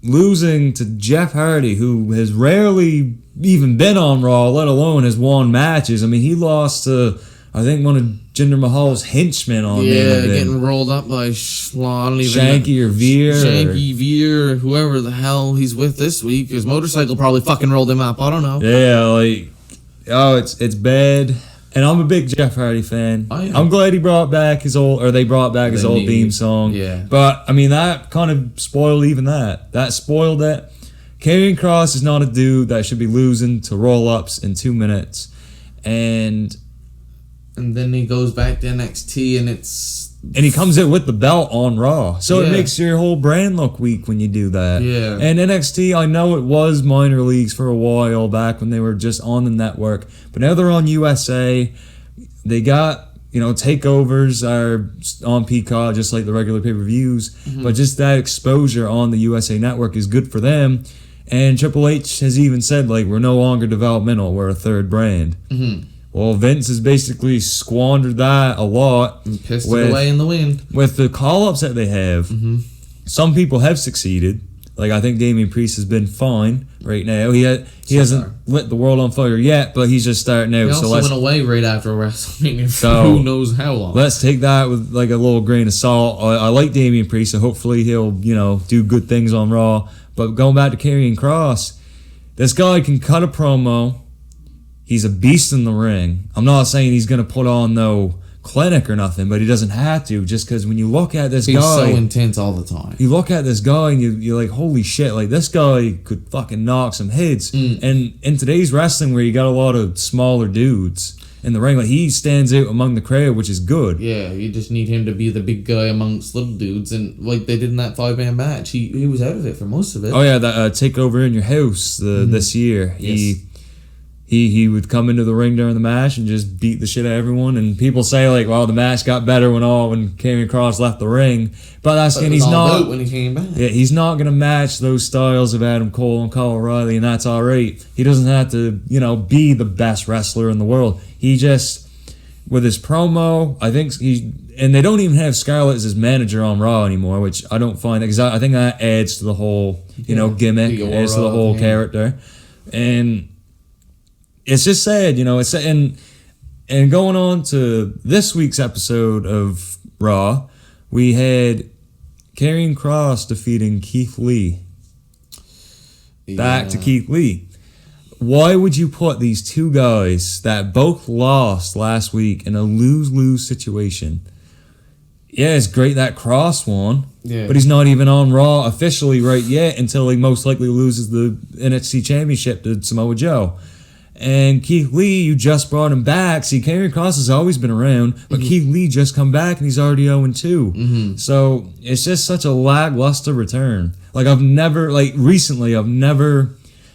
losing to Jeff Hardy, who has rarely even been on Raw, let alone has won matches. I mean, he lost to, I think, one of Jinder Mahal's henchmen on there. Yeah, getting rolled up by Shanky or Veer. Shanky, Veer, whoever the hell he's with this week. His motorcycle probably fucking rolled him up. I don't know. Yeah, it's bad. And I'm a big Jeff Hardy fan. I'm glad they brought back his old theme song. Yeah. But, I mean, that kind of spoiled even that. That spoiled it. Karrion Kross is not a dude that should be losing to roll-ups in 2 minutes. And then he goes back to NXT and he comes in with the belt on Raw. So it makes your whole brand look weak when you do that. Yeah. And NXT, I know it was minor leagues for a while back when they were just on the network. But now they're on USA. They got, takeovers are on Peacock just like the regular pay-per-views. Mm-hmm. But just that exposure on the USA Network is good for them. And Triple H has even said, we're no longer developmental. We're a third brand. Mm-hmm. Well, Vince has basically squandered that a lot. And pissed it away in the wind. With the call-ups that they have. Mm-hmm. Some people have succeeded. I think Damian Priest has been fine right now. He hasn't lit the world on fire yet, but he's just starting out. He also went away right after WrestleMania for who knows how long. Let's take that with a little grain of salt. I like Damian Priest, so hopefully he'll do good things on Raw. But going back to Karrion Kross, this guy can cut a promo. He's a beast in the ring. I'm not saying he's going to put on no clinic or nothing, but he doesn't have to, just because when you look at this guy... He's so intense all the time. You look at this guy and you're like, holy shit, this guy could fucking knock some heads. And in today's wrestling where you got a lot of smaller dudes in the ring, he stands out among the crowd, which is good. Yeah, you just need him to be the big guy amongst little dudes, and like they did in that 5-man match, he was out of it for most of it. Oh yeah, that Takeover in Your House this year. Yes. he would come into the ring during the match and just beat the shit out of everyone. And people say like, well, the match got better when Karrion Kross left the ring. But he's not when he came back. Yeah, he's not gonna match those styles of Adam Cole and Kyle O'Reilly, and that's all right. He doesn't have to, be the best wrestler in the world. He just, with his promo, I think and they don't even have Scarlett as his manager on Raw anymore, which I don't find, because I think that adds to the whole, gimmick, adds to the whole character. And it's just sad, it's and going on to this week's episode of Raw, we had Karrion Kross defeating Keith Lee. Back to Keith Lee. Why would you put these two guys that both lost last week in a lose-lose situation? Yeah, it's great that Kross won, but he's not even on Raw officially right yet until he most likely loses the NXT Championship to Samoa Joe. And Keith Lee, you just brought him back. See, Karrion Kross has always been around, but Keith Lee just come back and he's already 0-2. So it's just such a lackluster return. Like recently I've never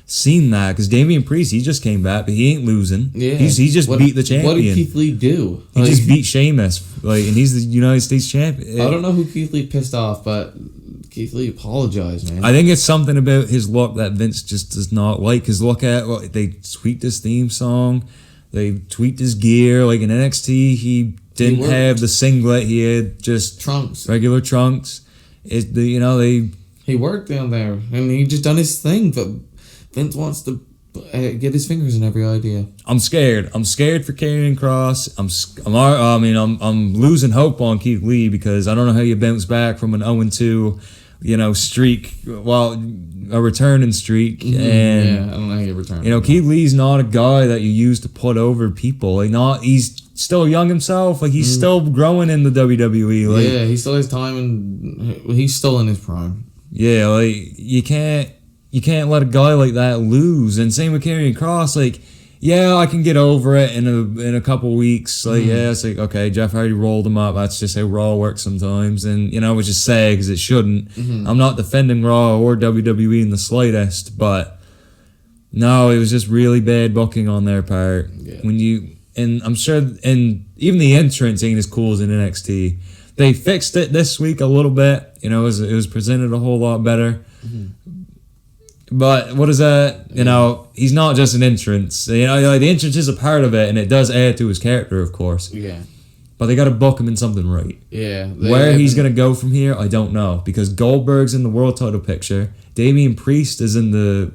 seen that, because Damian Priest, he just came back, but he ain't losing. Yeah, he just beat the champion. What did Keith Lee do? He just beat Sheamus, and he's the United States champion. I don't know who Keith Lee pissed off, but Keith Lee apologized, man. I think it's something about his look that Vince just does not like. Because they tweaked his theme song, they tweaked his gear. Like in NXT, he didn't have the singlet; he had just trunks, regular trunks. He worked down there, and he just done his thing, but Vince wants to get his fingers in every idea. I'm scared. I'm scared for Karrion Kross. I'm losing hope on Keith Lee, because I don't know how you bounce back from an 0-2, streak, a returning streak. And I don't know how you return. Keith Lee's not a guy that you use to put over people. He's still young himself. He's still growing in the WWE. He still has time, and he's still in his prime. Yeah, you can't let a guy like that lose. And same with Karrion Kross. I can get over it in a couple weeks. It's okay, Jeff Hardy rolled him up. That's just how Raw works sometimes. And, which is sad, because it shouldn't. I'm not defending Raw or WWE in the slightest, but no, it was just really bad booking on their part. Yeah. And I'm sure, and even the entrance ain't as cool as in NXT. They fixed it this week a little bit. It was presented a whole lot better. But what is that? He's not just an entrance. The entrance is a part of it, and it does add to his character, of course. Yeah. But they got to book him in something right. Yeah. Where he's going to go from here, I don't know. Because Goldberg's in the world title picture. Damian Priest is in the...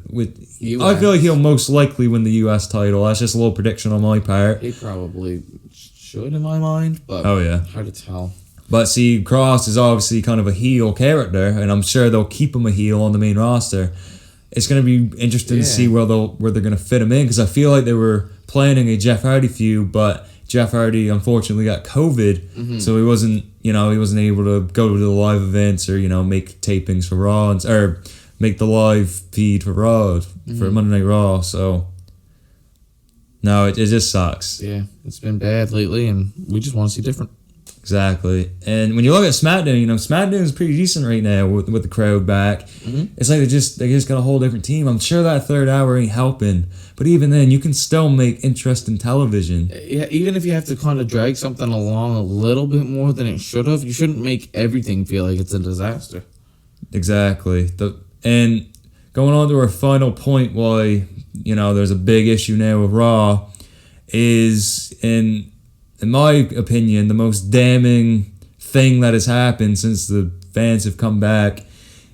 I feel like he'll most likely win the U.S. title. That's just a little prediction on my part. He probably should, in my mind. But hard to tell. But see, Kross is obviously kind of a heel character, and I'm sure they'll keep him a heel on the main roster. It's going to be interesting to see where they're going to fit him in, because I feel like they were planning a Jeff Hardy feud, but Jeff Hardy unfortunately got COVID, so he wasn't able to go to the live events or make tapings for Raw or make the live feed for Raw for Monday Night Raw. So no, it just sucks. Yeah, it's been bad lately, and we just want to see different. Exactly. And when you look at SmackDown, SmackDown is pretty decent right now with the crowd back. It's like they just got a whole different team. I'm sure that third hour ain't helping, but even then, you can still make interesting television. Yeah, even if you have to kind of drag something along a little bit more than it should have, you shouldn't make everything feel like it's a disaster. Exactly. And going on to our final point, why there's a big issue now with Raw, is in my opinion, the most damning thing that has happened since the fans have come back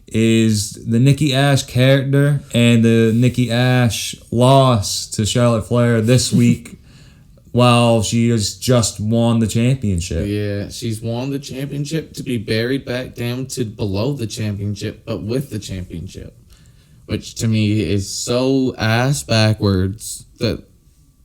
is the Nikki Ash character and the Nikki Ash loss to Charlotte Flair this week while she has just won the championship. Yeah, she's won the championship to be buried back down to below the championship, but with the championship. Which to me is so ass backwards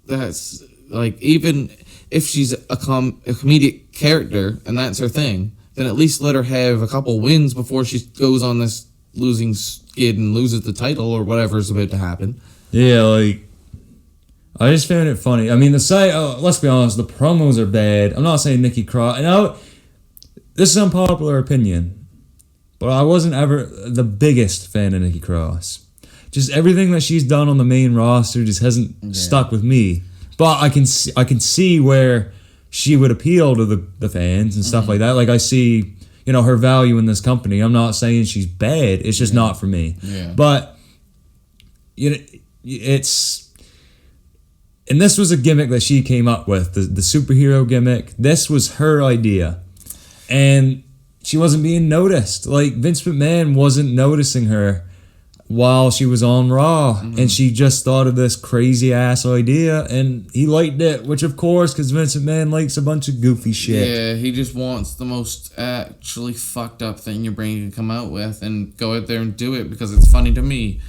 that's even... If she's a comedic character and that's her thing, then at least let her have a couple wins before she goes on this losing skid and loses the title or whatever's about to happen. Yeah, I just found it funny. I mean, let's be honest, the promos are bad. I'm not saying Nikki Cross. This is an unpopular opinion, but I wasn't ever the biggest fan of Nikki Cross. just everything that she's done on the main roster just hasn't stuck with me. But I can see where she would appeal to the fans and stuff like that. Like I see, her value in this company. I'm not saying she's bad. It's just not for me. Yeah. But it's, and this was a gimmick that she came up with, the superhero gimmick. This was her idea, and she wasn't being noticed. Like Vince McMahon wasn't noticing her while she was on Raw, and she just thought of this crazy ass idea, and he liked it, which of course, because Vince McMahon likes a bunch of goofy shit. Yeah, he just wants the most actually fucked up thing your brain can come out with, and go out there and do it because it's funny to me.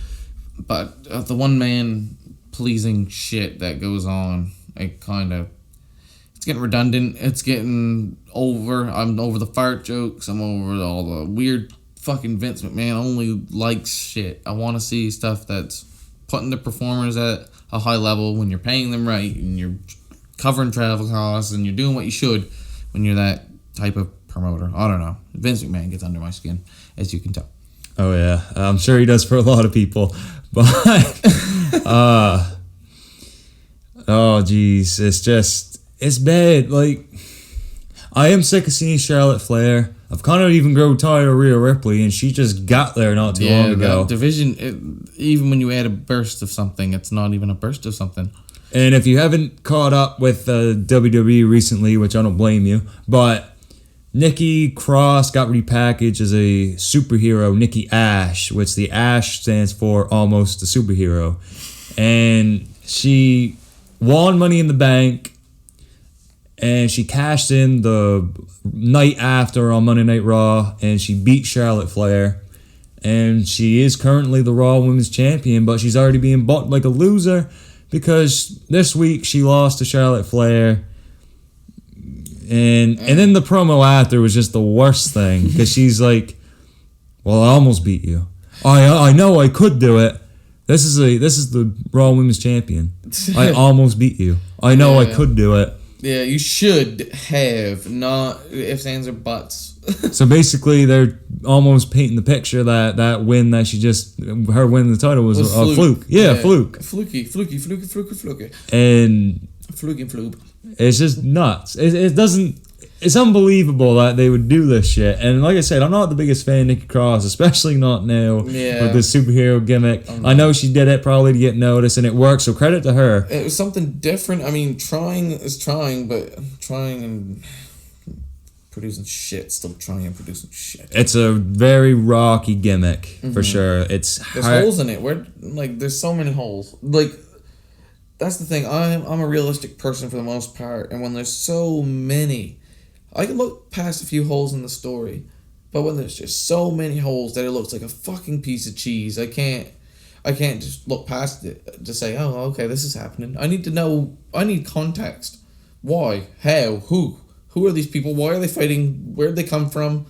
But the one man pleasing shit that goes on, it's getting redundant. It's getting over. I'm over the fart jokes. I'm over all the weird fucking Vince McMahon only likes shit. I want to see stuff that's putting the performers at a high level when you're paying them right and you're covering travel costs and you're doing what you should when you're that type of promoter. I don't know. Vince McMahon gets under my skin, as you can tell. Oh yeah, I'm sure he does for a lot of people, but oh geez, it's bad. Like, I am sick of seeing Charlotte Flair. I've kind of even grown tired of Rhea Ripley, and she just got there not too long ago. That division, even when you add a burst of something, it's not even a burst of something. And if you haven't caught up with WWE recently, which I don't blame you, but Nikki Cross got repackaged as a superhero, Nikki Ash, which the Ash stands for almost a superhero. And she won Money in the Bank, and she cashed in the night after on Monday Night Raw, and she beat Charlotte Flair. And she is currently the Raw Women's Champion, but she's already being booked like a loser because this week she lost to Charlotte Flair. And then the promo after was just the worst thing because she's like, "Well, I almost beat you. I know I could do it. This is the Raw Women's Champion. I almost beat you. I know I could do it." Yeah, you should have not ifs, ands, or buts. So basically, they're almost painting the picture that win that her winning the title was a fluke. Yeah, fluke. Fluky. And fluky flube. It's just nuts. It doesn't. It's unbelievable that they would do this shit. And like I said, I'm not the biggest fan of Nikki Cross, especially not now with this superhero gimmick. I know she did it probably to get noticed, and it worked, so credit to her. It was something different. I mean, trying is trying, but trying and producing shit, still trying and producing shit. It's a very rocky gimmick, for sure. There's holes in it. There's so many holes. That's the thing. I'm a realistic person for the most part, and when there's so many, I can look past a few holes in the story, but when there's just so many holes that it looks like a fucking piece of cheese, I can't just look past it to say, oh, okay, this is happening. I need to know. I need context. Why? How? Who? Who are these people? Why are they fighting? Where'd they come from?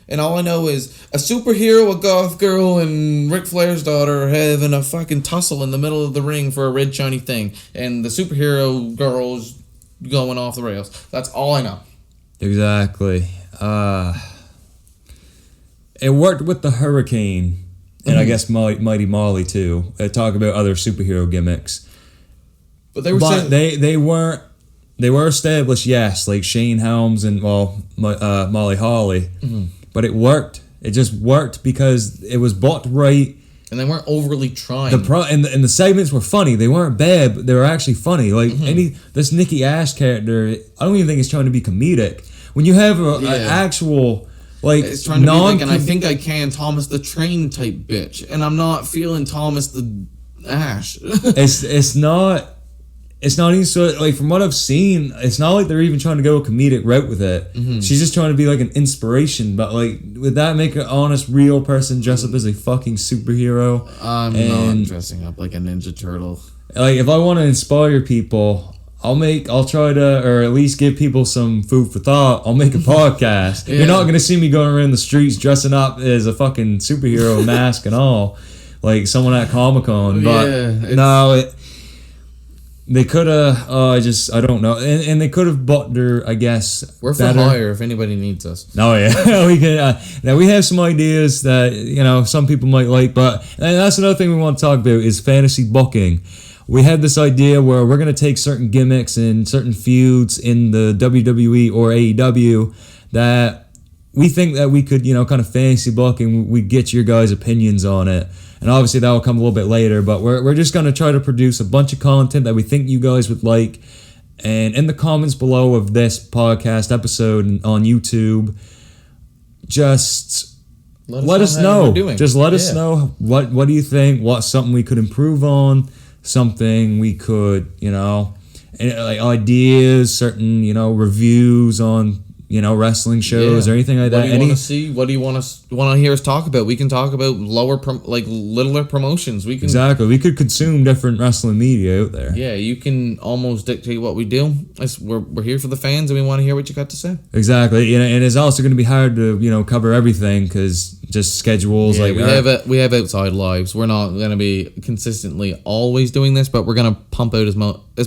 And all I know is a superhero, a goth girl, and Ric Flair's daughter having a fucking tussle in the middle of the ring for a red shiny thing, and the superhero girl's going off the rails. That's all I know. Exactly. It worked with the Hurricane, and I guess Mighty Molly too. They talk about other superhero gimmicks, but they were established, yes, like Shane Helms and Molly Holly, but it worked. It just worked because it was booked right. And they weren't overly trying. And the segments were funny. They weren't bad, but they were actually funny. Like this Nikki Ash character, I don't even think it's trying to be comedic. When you have an actual it's trying to be like, and I think I can Thomas the Train type bitch, and I'm not feeling Thomas the Ash. It's not even so, like, from what I've seen, it's not like they're even trying to go a comedic route with it. She's just trying to be like an inspiration, but like, would that make an honest, real person dress up as a fucking superhero? I'm not dressing up like a Ninja Turtle. Like, if I want to inspire people, I'll try to, or at least give people some food for thought. I'll make a podcast. You're not going to see me going around the streets dressing up as a fucking superhero mask and all, like someone at Comic-Con. But They could have, I don't know. And they could have bought their, I guess, We're for better. hire if anybody needs us. Oh, yeah. we can. Now, we have some ideas that, some people might like. But and that's another thing we want to talk about is fantasy booking. We had this idea where we're going to take certain gimmicks and certain feuds in the WWE or AEW that we think that we could, kind of fantasy book, and we get your guys' opinions on it. And obviously that will come a little bit later, but we're just going to try to produce a bunch of content that we think you guys would like. And in the comments below of this podcast episode on YouTube, just let us know. Just let us know what do you think, what's something we could improve on, something we could, like ideas, certain, reviews on wrestling shows or anything like that. What do you want to see? What do you want to hear us talk about? We can talk about littler promotions. We can exactly. We could consume different wrestling media out there. Yeah, you can almost dictate what we do. We're here for the fans, and we want to hear what you got to say. Exactly, and it's also going to be hard to cover everything because just schedules. Yeah, we have outside lives. We're not going to be consistently always doing this, but we're going to pump out as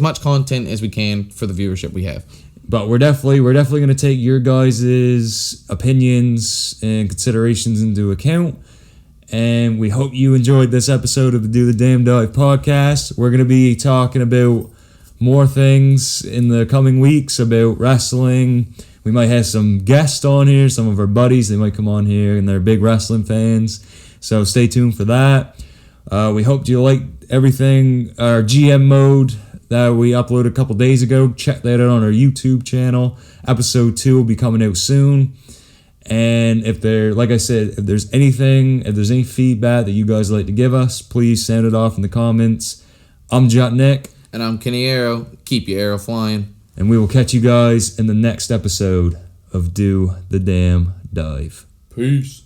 much content as we can for the viewership we have. But we're definitely going to take your guys' opinions and considerations into account. And we hope you enjoyed this episode of the Do the Damn Dive podcast. We're going to be talking about more things in the coming weeks about wrestling. We might have some guests on here, some of our buddies. They might come on here, and they're big wrestling fans. So stay tuned for that. We hope you liked everything, our GM mode that we uploaded a couple days ago. Check that out on our YouTube channel. Episode 2 will be coming out soon. And if there's any feedback that you guys would like to give us, please send it off in the comments. I'm Jutnick. And I'm Kenny Arrow. Keep your arrow flying. And we will catch you guys in the next episode of Do the Damn Dive. Peace.